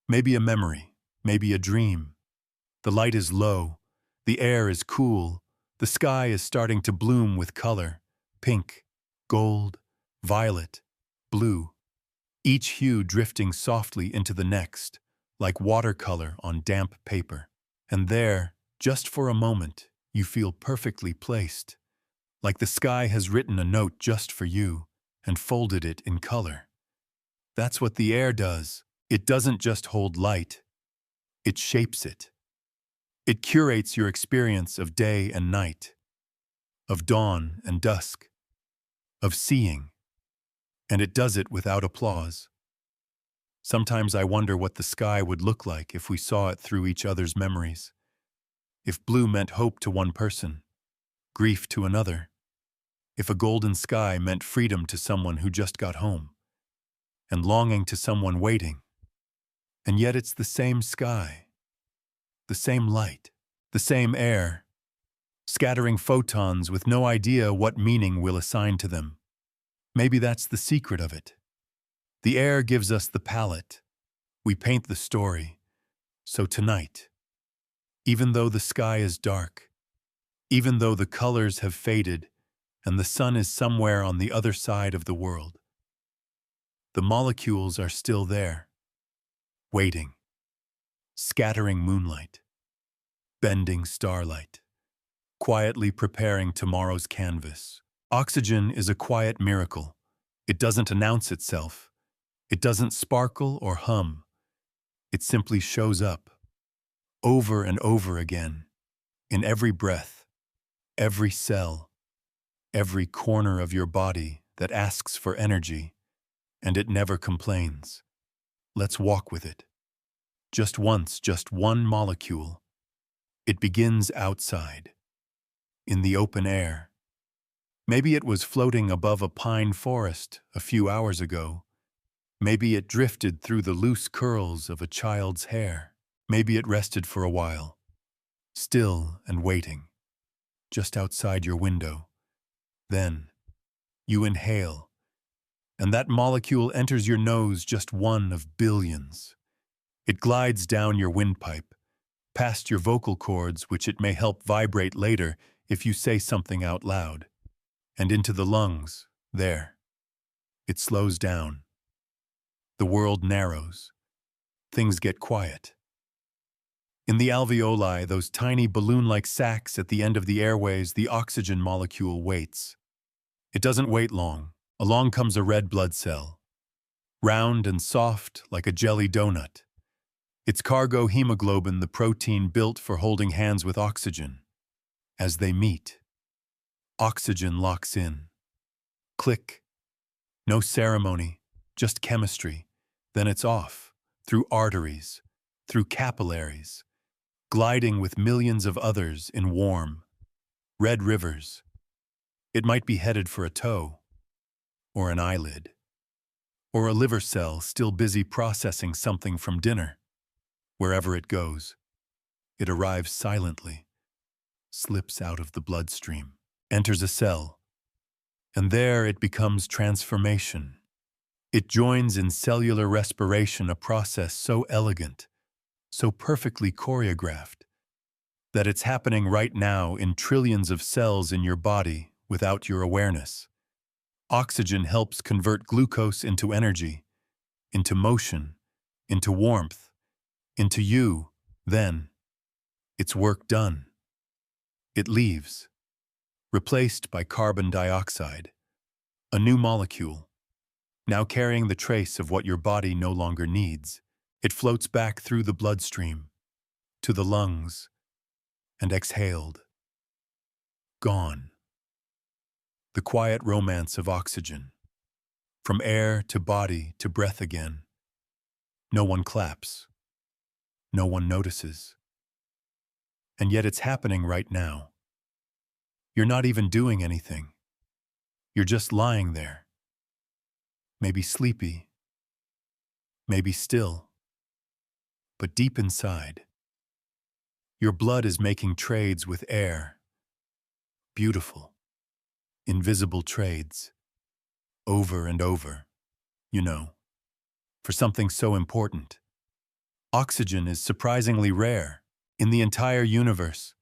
Maybe a memory, maybe a dream. The light is low, the air is cool, the sky is starting to bloom with color, pink, gold, violet, blue, each hue drifting softly into the next, like watercolor on damp paper. And there, just for a moment, you feel perfectly placed, like the sky has written a note just for you and folded it in color. That's what the air does. It doesn't just hold light, it shapes it. It curates your experience of day and night, of dawn and dusk, of seeing, and it does it without applause. Sometimes I wonder what the sky would look like if we saw it through each other's memories. If blue meant hope to one person, grief to another. If a golden sky meant freedom to someone who just got home, and longing to someone waiting. And yet it's the same sky, the same light, the same air, scattering photons with no idea what meaning we'll assign to them. Maybe that's the secret of it. The air gives us the palette. We paint the story. So tonight, even though the sky is dark, even though the colors have faded and the sun is somewhere on the other side of the world, the molecules are still there, waiting, scattering moonlight, bending starlight, quietly preparing tomorrow's canvas. Oxygen is a quiet miracle. It doesn't announce itself. It doesn't sparkle or hum. It simply shows up, over and over again, in every breath, every cell, every corner of your body that asks for energy, and it never complains. Let's walk with it. Just once, just one molecule. It begins outside, in the open air. Maybe it was floating above a pine forest a few hours ago. Maybe it drifted through the loose curls of a child's hair. Maybe it rested for a while, still and waiting, just outside your window. Then, you inhale, and that molecule enters your nose, just one of billions. It glides down your windpipe, past your vocal cords, which it may help vibrate later if you say something out loud, and into the lungs, there. It slows down. The world narrows. Things get quiet. In the alveoli, those tiny balloon-like sacs at the end of the airways, the oxygen molecule waits. It doesn't wait long. Along comes a red blood cell, round and soft like a jelly donut. Its cargo hemoglobin, the protein built for holding hands with oxygen. As they meet, oxygen locks in. Click. No ceremony, just chemistry. Then it's off, through arteries, through capillaries, gliding with millions of others in warm, red rivers. It might be headed for a toe, or an eyelid, or a liver cell still busy processing something from dinner. Wherever it goes, it arrives silently, slips out of the bloodstream, enters a cell, and there it becomes transformation. It joins in cellular respiration, a process so elegant, so perfectly choreographed, that it's happening right now in trillions of cells in your body without your awareness. Oxygen helps convert glucose into energy, into motion, into warmth, into you. Then, it's work done. It leaves, replaced by carbon dioxide, a new molecule, now carrying the trace of what your body no longer needs. It floats back through the bloodstream, to the lungs, and exhaled. Gone. The quiet romance of oxygen. From air to body to breath again. No one claps. No one notices. And yet it's happening right now. You're not even doing anything. You're just lying there. Maybe sleepy. Maybe still. But deep inside, your blood is making trades with air. Beautiful, invisible trades. Over and over. You know, for something so important. Oxygen is surprisingly rare in the entire universe.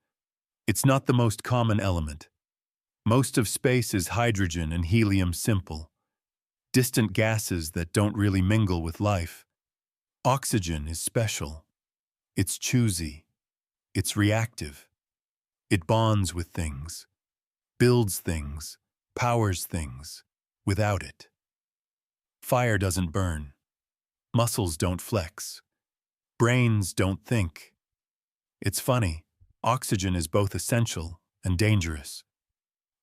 It's not the most common element. Most of space is hydrogen and helium, simple, distant gases that don't really mingle with life. Oxygen is special. It's choosy. It's reactive. It bonds with things, builds things, powers things. Without it, fire doesn't burn. Muscles don't flex. Brains don't think. It's funny, oxygen is both essential and dangerous.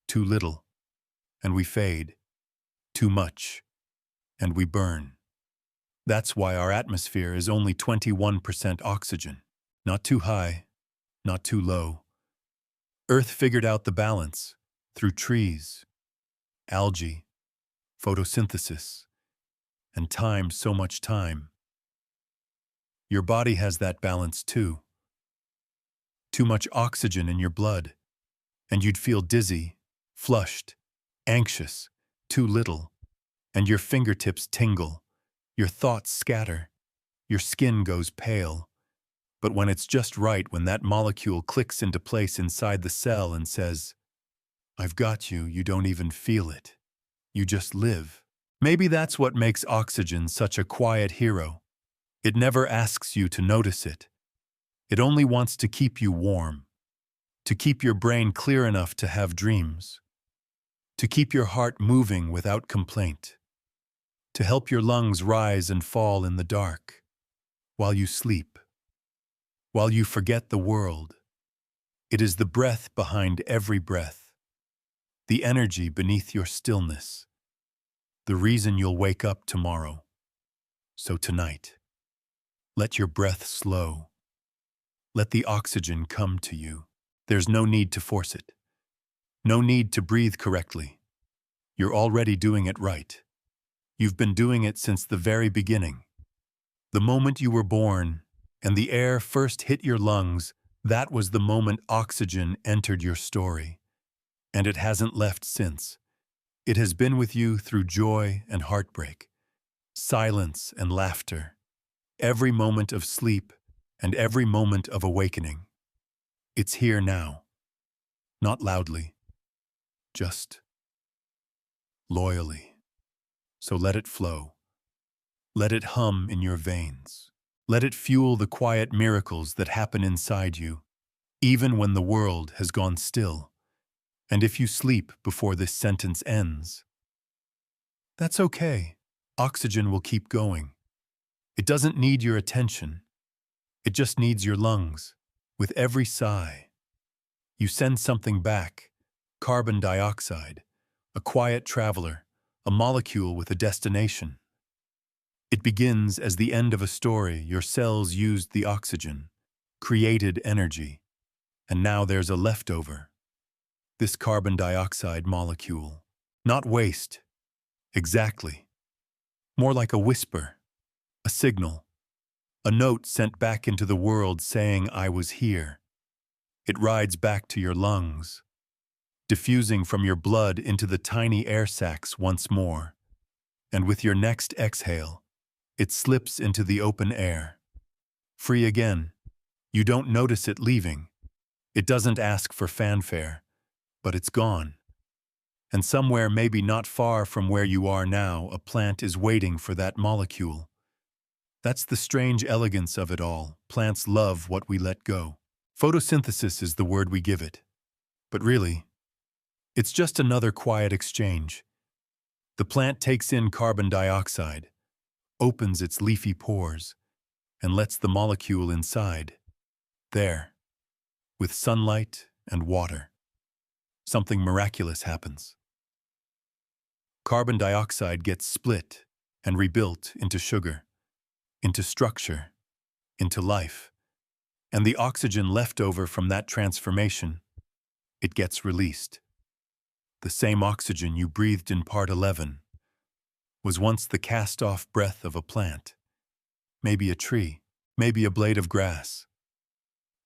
Too little, and we fade. Too much, and we burn. That's why our atmosphere is only 21% oxygen. Not too high, not too low. Earth figured out the balance through trees, algae, photosynthesis, and time, so much time. Your body has that balance too. Too much oxygen in your blood, and you'd feel dizzy, flushed, anxious. Too little, and your fingertips tingle, your thoughts scatter, your skin goes pale. But when it's just right, when that molecule clicks into place inside the cell and says, "I've got you," you don't even feel it. You just live. Maybe that's what makes oxygen such a quiet hero. It never asks you to notice it. It only wants to keep you warm, to keep your brain clear enough to have dreams, to keep your heart moving without complaint, to help your lungs rise and fall in the dark, while you sleep, while you forget the world. It is the breath behind every breath, the energy beneath your stillness, the reason you'll wake up tomorrow. So tonight, let your breath slow. Let the oxygen come to you. There's no need to force it. No need to breathe correctly. You're already doing it right. You've been doing it since the very beginning. The moment you were born and the air first hit your lungs, that was the moment oxygen entered your story. And it hasn't left since. It has been with you through joy and heartbreak, silence and laughter, every moment of sleep and every moment of awakening. It's here now. Not loudly, just loyally. So let it flow. Let it hum in your veins. Let it fuel the quiet miracles that happen inside you, even when the world has gone still. And if you sleep before this sentence ends, that's okay. Oxygen will keep going. It doesn't need your attention. It just needs your lungs. With every sigh, you send something back, carbon dioxide, a quiet traveler, a molecule with a destination. It begins as the end of a story. Your cells used the oxygen, created energy, and now there's a leftover. This carbon dioxide molecule. Not waste. Exactly. More like a whisper, a signal, a note sent back into the world saying, I was here. It rides back to your lungs, diffusing from your blood into the tiny air sacs once more. And with your next exhale, it slips into the open air. Free again. You don't notice it leaving. It doesn't ask for fanfare, but it's gone. And somewhere, maybe not far from where you are now, a plant is waiting for that molecule. That's the strange elegance of it all. Plants love what we let go. Photosynthesis is the word we give it. But really, it's just another quiet exchange. The plant takes in carbon dioxide, opens its leafy pores, and lets the molecule inside. There, with sunlight and water, something miraculous happens. Carbon dioxide gets split and rebuilt into sugar, into structure, into life. And the oxygen left over from that transformation, it gets released. The same oxygen you breathed in part 11 was once the cast-off breath of a plant, maybe a tree, maybe a blade of grass,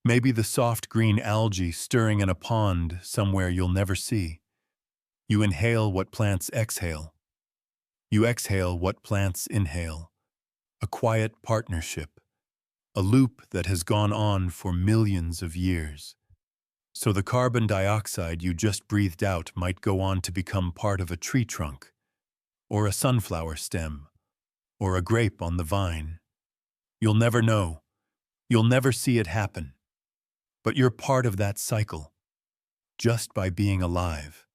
maybe the soft green algae stirring in a pond somewhere you'll never see. You inhale what plants exhale. You exhale what plants inhale. A quiet partnership, a loop that has gone on for millions of years. So the carbon dioxide you just breathed out might go on to become part of a tree trunk, or a sunflower stem, or a grape on the vine. You'll never know. You'll never see it happen. But you're part of that cycle, just by being alive,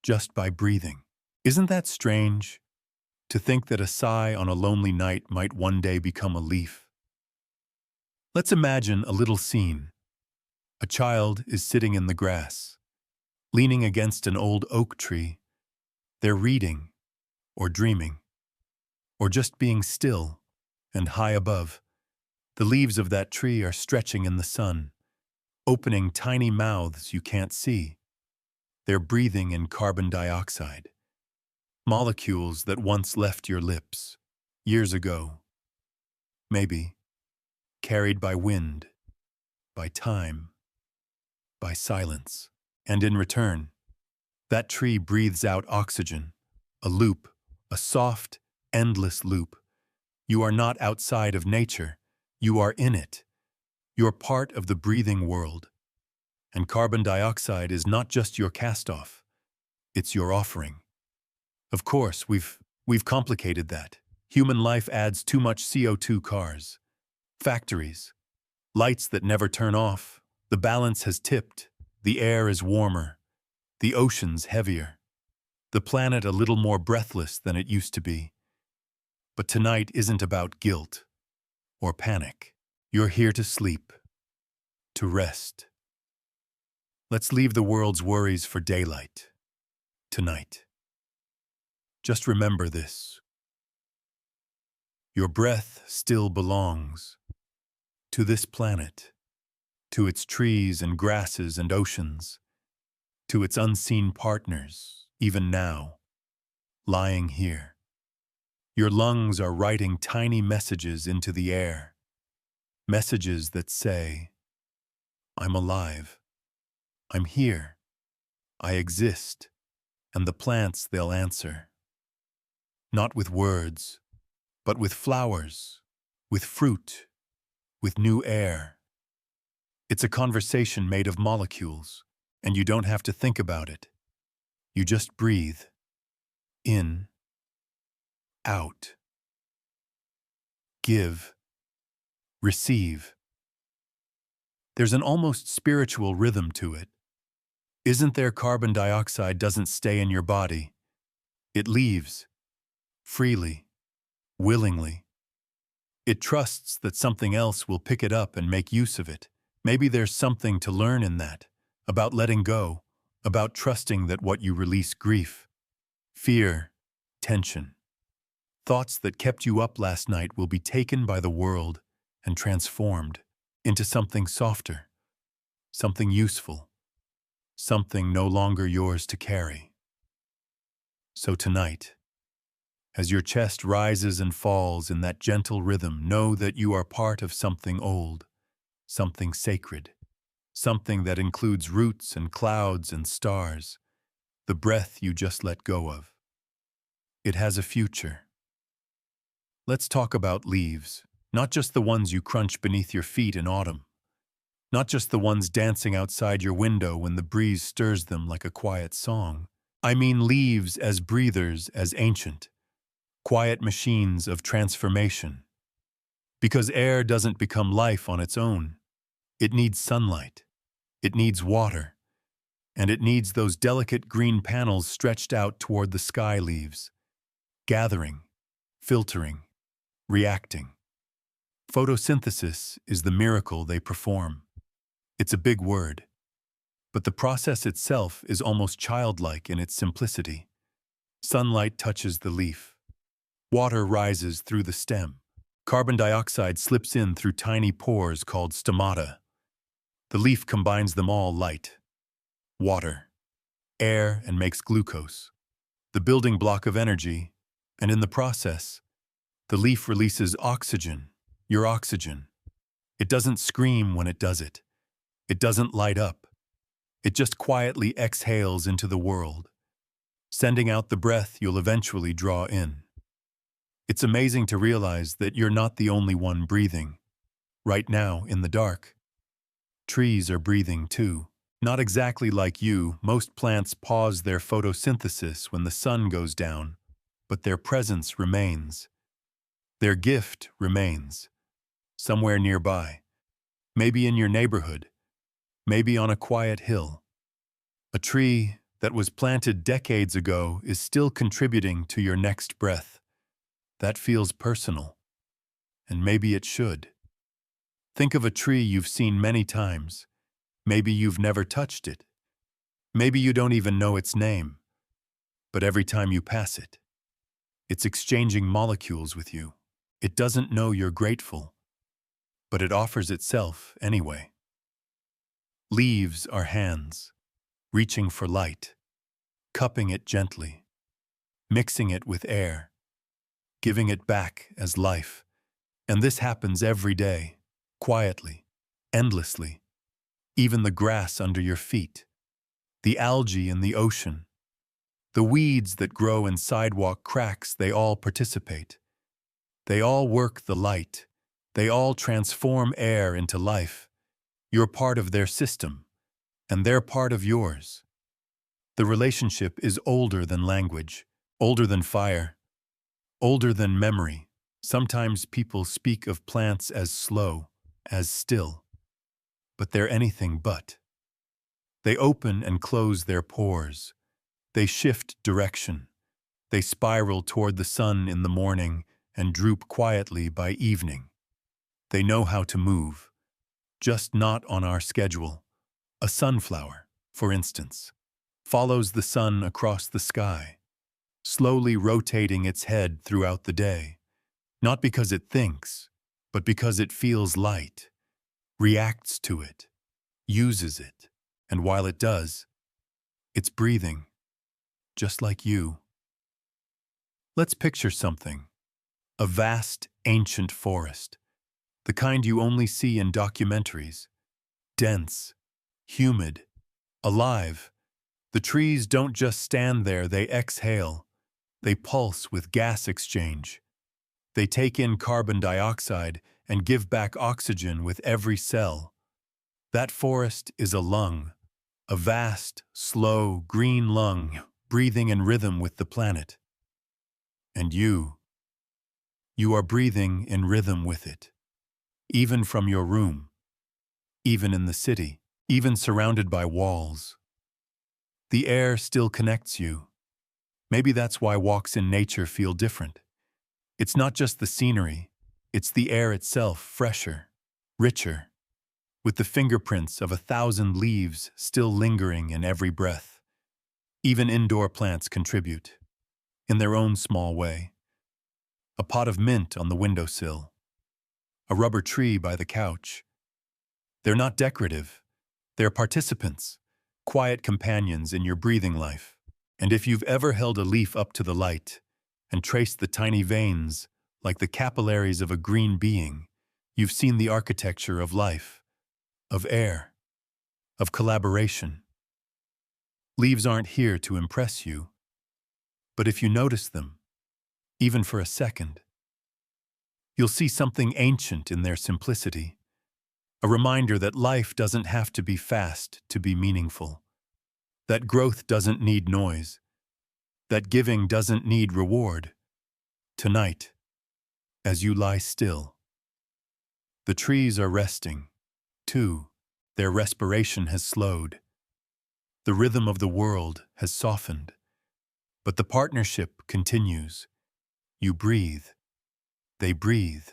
just by breathing. Isn't that strange? To think that a sigh on a lonely night might one day become a leaf. Let's imagine a little scene. A child is sitting in the grass, leaning against an old oak tree. They're reading, or dreaming, or just being still, and high above, the leaves of that tree are stretching in the sun, opening tiny mouths you can't see. They're breathing in carbon dioxide, molecules that once left your lips, years ago. Maybe, carried by wind, by time, by silence. And in return, that tree breathes out oxygen, a loop, a soft, endless loop. You are not outside of nature. You are in it. You're part of the breathing world. And carbon dioxide is not just your cast-off. It's your offering. Of course, we've complicated that. Human life adds too much CO2. Cars, factories, lights that never turn off. The balance has tipped. The air is warmer. The oceans heavier. The planet a little more breathless than it used to be. But tonight isn't about guilt or panic. You're here to sleep, to rest. Let's leave the world's worries for daylight, tonight. Just remember this. Your breath still belongs to this planet, to its trees and grasses and oceans, to its unseen partners, even now, lying here. Your lungs are writing tiny messages into the air, messages that say, I'm alive, I'm here, I exist, and the plants they'll answer. Not with words, but with flowers, with fruit, with new air. It's a conversation made of molecules, and you don't have to think about it. You just breathe. In, out. Give, receive. There's an almost spiritual rhythm to it. Isn't there? Carbon dioxide doesn't stay in your body. It leaves, freely, willingly. It trusts that something else will pick it up and make use of it. Maybe there's something to learn in that, about letting go, about trusting that what you release grief, fear, tension, thoughts that kept you up last night will be taken by the world and transformed into something softer, something useful, something no longer yours to carry. So tonight, as your chest rises and falls in that gentle rhythm, know that you are part of something old, something sacred, something that includes roots and clouds and stars, the breath you just let go of. It has a future. Let's talk about leaves, not just the ones you crunch beneath your feet in autumn, not just the ones dancing outside your window when the breeze stirs them like a quiet song. I mean leaves as breathers, as ancient, quiet machines of transformation. Because air doesn't become life on its own. It needs sunlight, it needs water, and it needs those delicate green panels stretched out toward the sky leaves, gathering, filtering, reacting. Photosynthesis is the miracle they perform. It's a big word, but the process itself is almost childlike in its simplicity. Sunlight touches the leaf. Water rises through the stem. Carbon dioxide slips in through tiny pores called stomata. The leaf combines them all: light, water, air, and makes glucose, the building block of energy, and in the process, the leaf releases oxygen, your oxygen. It doesn't scream when it does it. It doesn't light up. It just quietly exhales into the world, sending out the breath you'll eventually draw in. It's amazing to realize that you're not the only one breathing. Right now, in the dark, trees are breathing too. Not exactly like you, most plants pause their photosynthesis when the sun goes down, but their presence remains. Their gift remains. Somewhere nearby. Maybe in your neighborhood. Maybe on a quiet hill. A tree that was planted decades ago is still contributing to your next breath. That feels personal. And maybe it should. Think of a tree you've seen many times. Maybe you've never touched it. Maybe you don't even know its name. But every time you pass it, it's exchanging molecules with you. It doesn't know you're grateful, but it offers itself anyway. Leaves are hands, reaching for light, cupping it gently, mixing it with air, giving it back as life. And this happens every day, quietly, endlessly. Even the grass under your feet, the algae in the ocean, the weeds that grow in sidewalk cracks, they all participate. They all work the light. They all transform air into life. You're part of their system, and they're part of yours. The relationship is older than language, older than fire, older than memory. Sometimes people speak of plants as slow, as still. But they're anything but. They open and close their pores. They shift direction. They spiral toward the sun in the morning and droop quietly by evening. They know how to move, just not on our schedule. A sunflower, for instance, follows the sun across the sky, slowly rotating its head throughout the day, not because it thinks, but because it feels light, reacts to it, uses it, and while it does, it's breathing, just like you. Let's picture something. A vast, ancient forest, the kind you only see in documentaries. Dense, humid, alive. The trees don't just stand there, they exhale. They pulse with gas exchange. They take in carbon dioxide and give back oxygen with every cell. That forest is a lung, a vast, slow, green lung, breathing in rhythm with the planet. And you are breathing in rhythm with it. even from your room, even in the city, even surrounded by walls. The air still connects you. Maybe that's why walks in nature feel different. It's not just the scenery, it's the air itself, fresher, richer, with the fingerprints of 1,000 leaves still lingering in every breath. Even indoor plants contribute, in their own small way. A pot of mint on the windowsill, a rubber tree by the couch. They're not decorative, they're participants, quiet companions in your breathing life. And if you've ever held a leaf up to the light and traced the tiny veins like the capillaries of a green being, you've seen the architecture of life, of air, of collaboration. Leaves aren't here to impress you, but if you notice them, even for a second, you'll see something ancient in their simplicity, a reminder that life doesn't have to be fast to be meaningful, that growth doesn't need noise, that giving doesn't need reward. Tonight, as you lie still, the trees are resting, too. Their respiration has slowed. The rhythm of the world has softened. But the partnership continues. You breathe. They breathe.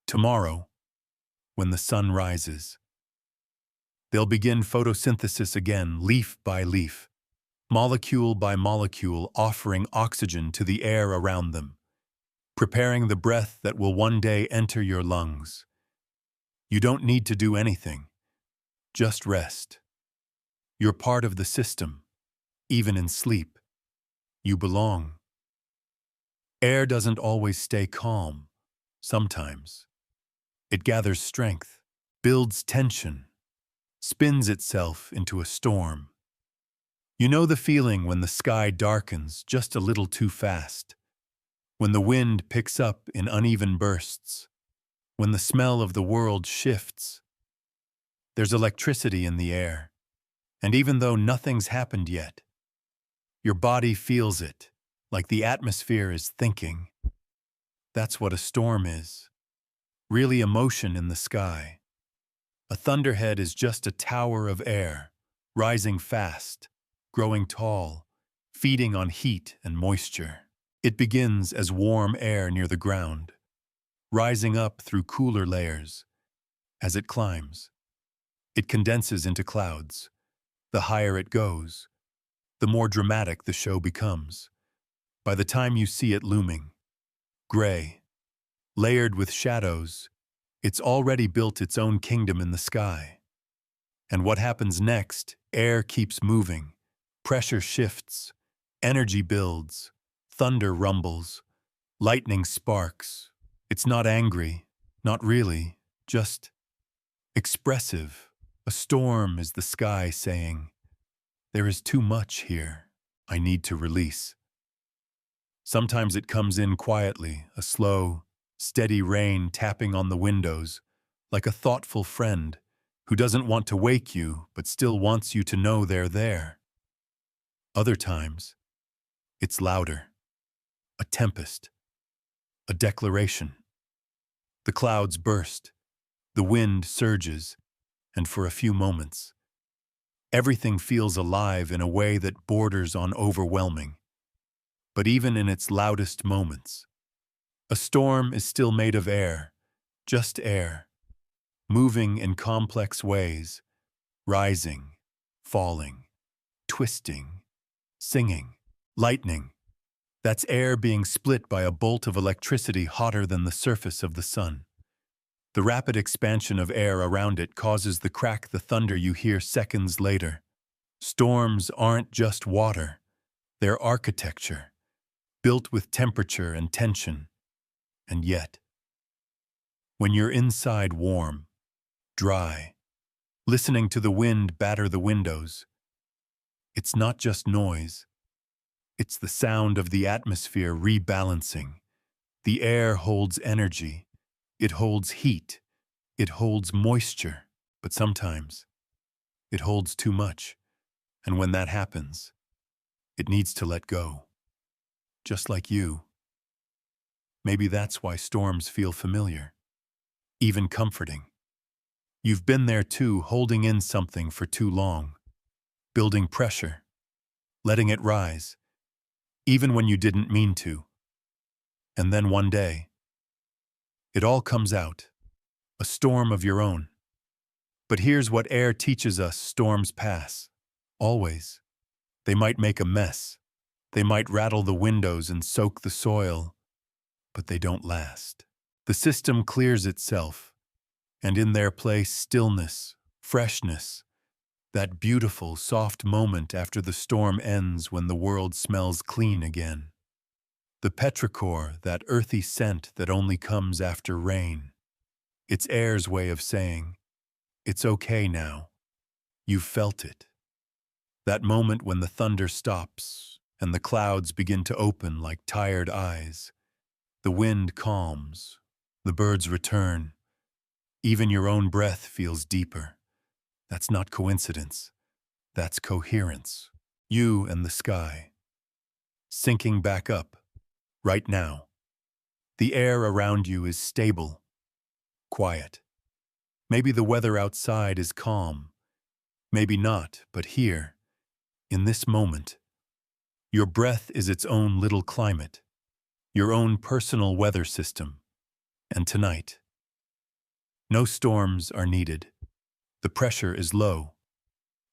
Tomorrow, when the sun rises, they'll begin photosynthesis again, leaf by leaf, molecule by molecule, offering oxygen to the air around them, preparing the breath that will one day enter your lungs. You don't need to do anything. Just rest. You're part of the system. Even in sleep, you belong. Air doesn't always stay calm. Sometimes it gathers strength, builds tension, spins itself into a storm. You know the feeling when the sky darkens just a little too fast, when the wind picks up in uneven bursts, when the smell of the world shifts. There's electricity in the air, and even though nothing's happened yet, your body feels it, like the atmosphere is thinking. That's what a storm is. Really emotion in the sky. A thunderhead is just a tower of air, rising fast, growing tall, feeding on heat and moisture. It begins as warm air near the ground, rising up through cooler layers. As it climbs, it condenses into clouds. The higher it goes, the more dramatic the show becomes. By the time you see it looming, gray, layered with shadows, it's already built its own kingdom in the sky. And what happens next? Air keeps moving, pressure shifts, energy builds, thunder rumbles, lightning sparks. It's not angry, not really, just expressive. A storm is the sky saying, "There is too much here. I need to release." Sometimes it comes in quietly, a slow, steady rain tapping on the windows, like a thoughtful friend who doesn't want to wake you but still wants you to know they're there. Other times, it's louder, a tempest, a declaration. The clouds burst, the wind surges, and for a few moments, everything feels alive in a way that borders on overwhelming. But even in its loudest moments, a storm is still made of air, just air, moving in complex ways, rising, falling, twisting, singing, lightning. That's air being split by a bolt of electricity hotter than the surface of the sun. The rapid expansion of air around it causes the crack, the thunder you hear seconds later. Storms aren't just water, they're architecture, built with temperature and tension. And yet, when you're inside warm, dry, listening to the wind batter the windows, it's not just noise. It's the sound of the atmosphere rebalancing. The air holds energy. It holds heat. It holds moisture. But sometimes, it holds too much. And when that happens, it needs to let go. Just like you. Maybe that's why storms feel familiar. even comforting. You've been there too, holding in something for too long, building pressure, letting it rise, even when you didn't mean to. And then one day, it all comes out, a storm of your own. But here's what air teaches us: storms pass. Always. They might make a mess. They might rattle the windows and soak the soil, but they don't last. The system clears itself, and in their place, stillness, freshness, that beautiful, soft moment after the storm ends when the world smells clean again. The petrichor, that earthy scent that only comes after rain. It's air's way of saying, it's okay now. You've felt it. That moment when the thunder stops and the clouds begin to open like tired eyes. The wind calms, the birds return. Even your own breath feels deeper. That's not coincidence. That's coherence. You and the sky. Syncing back up, right now. The air around you is stable, quiet. Maybe the weather outside is calm. Maybe not, but here, in this moment, your breath is its own little climate, your own personal weather system. And tonight, no storms are needed. The pressure is low.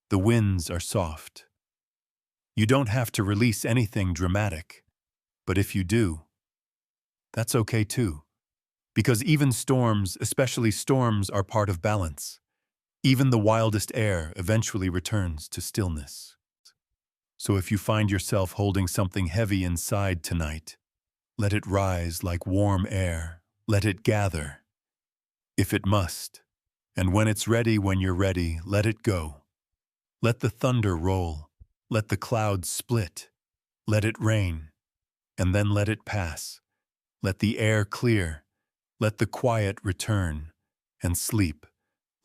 The winds are soft. You don't have to release anything dramatic, but if you do, that's okay too. Because even storms, especially storms, are part of balance. Even the wildest air eventually returns to stillness. So if you find yourself holding something heavy inside tonight, let it rise like warm air. Let it gather, if it must. And when it's ready, when you're ready, let it go. Let the thunder roll. Let the clouds split. Let it rain. And then let it pass. Let the air clear. Let the quiet return. And sleep,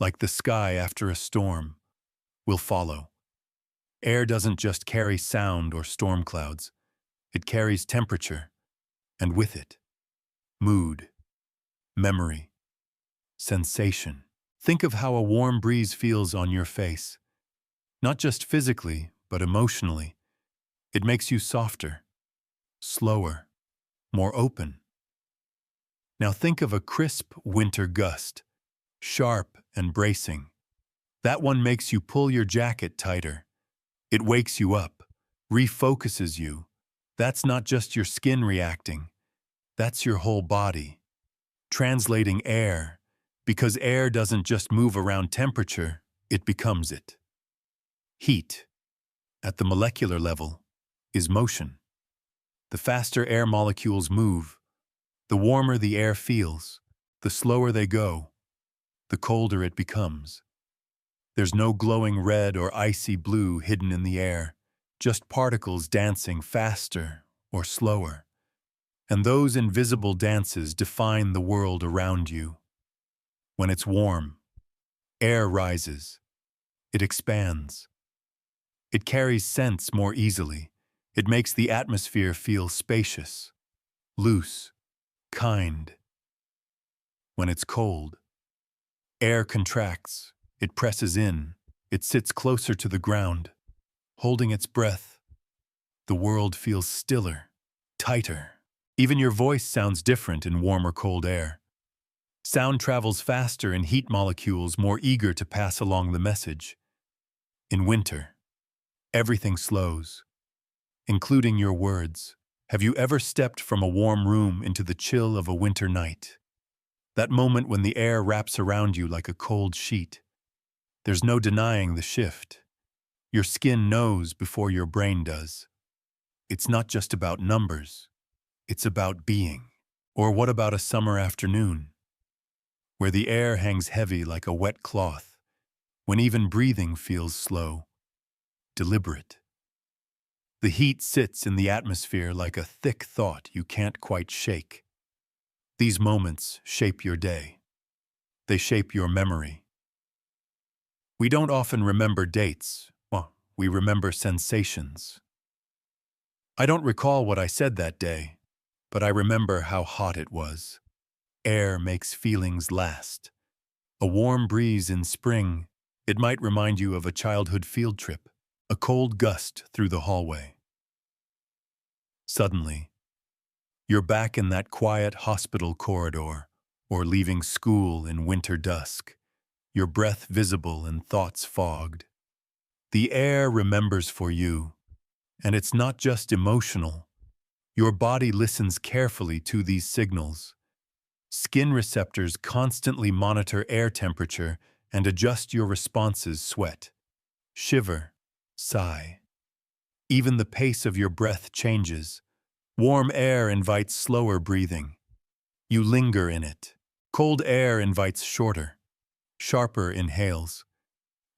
like the sky after a storm, will follow. Air doesn't just carry sound or storm clouds. It carries temperature, and with it, mood, memory, sensation. Think of how a warm breeze feels on your face. Not just physically, but emotionally. It makes you softer, slower, more open. Now think of a crisp winter gust, sharp and bracing. That one makes you pull your jacket tighter. It wakes you up, refocuses you. That's not just your skin reacting. That's your whole body. Translating air, because air doesn't just move around temperature, it becomes it. Heat, at the molecular level, is motion. The faster air molecules move, the warmer the air feels, the slower they go, the colder it becomes. There's no glowing red or icy blue hidden in the air, just particles dancing faster or slower. And those invisible dances define the world around you. When it's warm, air rises. It expands. It carries scents more easily. It makes the atmosphere feel spacious, loose, kind. When it's cold, air contracts. It presses in. It sits closer to the ground, holding its breath. The world feels stiller, tighter. Even your voice sounds different in warm or cold air. Sound travels faster in heat molecules more eager to pass along the message. In winter, everything slows, including your words. Have you ever stepped from a warm room into the chill of a winter night? That moment when the air wraps around you like a cold sheet. There's no denying the shift. Your skin knows before your brain does. It's not just about numbers. It's about being. Or what about a summer afternoon, where the air hangs heavy like a wet cloth, when even breathing feels slow, deliberate? The heat sits in the atmosphere like a thick thought you can't quite shake. These moments shape your day. They shape your memory. We don't often remember dates. Well, we remember sensations. I don't recall what I said that day, but I remember how hot it was. Air makes feelings last. A warm breeze in spring, it might remind you of a childhood field trip. A cold gust through the hallway. Suddenly, you're back in that quiet hospital corridor, or leaving school in winter dusk, your breath visible and thoughts fogged. The air remembers for you, and it's not just emotional. Your body listens carefully to these signals. Skin receptors constantly monitor air temperature and adjust your responses: sweat, shiver, sigh. Even the pace of your breath changes. Warm air invites slower breathing. You linger in it. Cold air invites shorter, sharper inhales.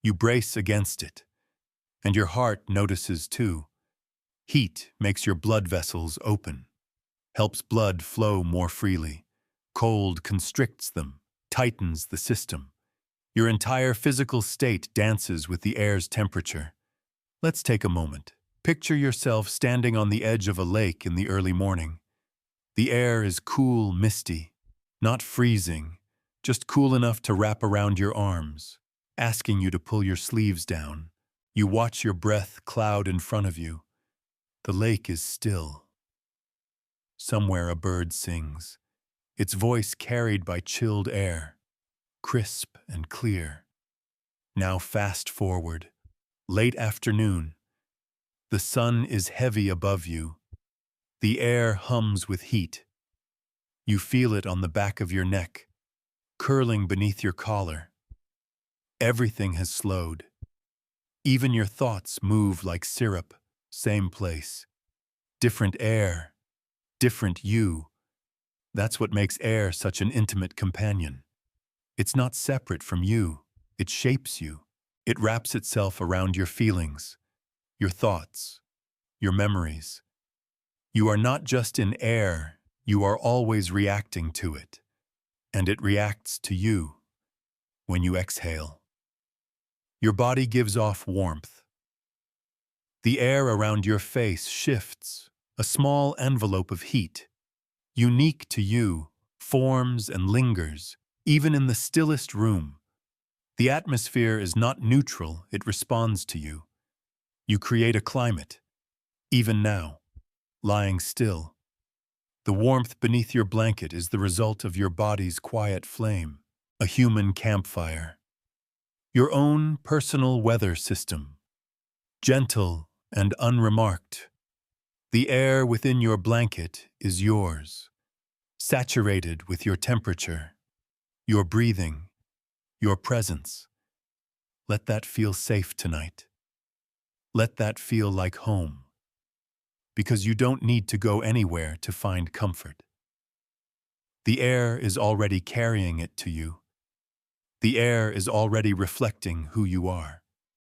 You brace against it. And your heart notices too. Heat makes your blood vessels open, helps blood flow more freely. Cold constricts them, tightens the system. Your entire physical state dances with the air's temperature. Let's take a moment. Picture yourself standing on the edge of a lake in the early morning. The air is cool, misty, not freezing, just cool enough to wrap around your arms, asking you to pull your sleeves down. You watch your breath cloud in front of you. The lake is still. Somewhere a bird sings, its voice carried by chilled air, crisp and clear. Now fast forward, late afternoon. The sun is heavy above you. The air hums with heat. You feel it on the back of your neck, curling beneath your collar. Everything has slowed. Even your thoughts move like syrup, same place. Different air, different you. That's what makes air such an intimate companion. It's not separate from you. It shapes you. It wraps itself around your feelings, your thoughts, your memories. You are not just in air, you are always reacting to it. And it reacts to you when you exhale. Your body gives off warmth. The air around your face shifts, a small envelope of heat, unique to you, forms and lingers, even in the stillest room. The atmosphere is not neutral, it responds to you. You create a climate, even now, lying still. The warmth beneath your blanket is the result of your body's quiet flame, a human campfire. Your own personal weather system, gentle and unremarked. The air within your blanket is yours, saturated with your temperature, your breathing, your presence. Let that feel safe tonight. Let that feel like home. Because you don't need to go anywhere to find comfort. The air is already carrying it to you. The air is already reflecting who you are.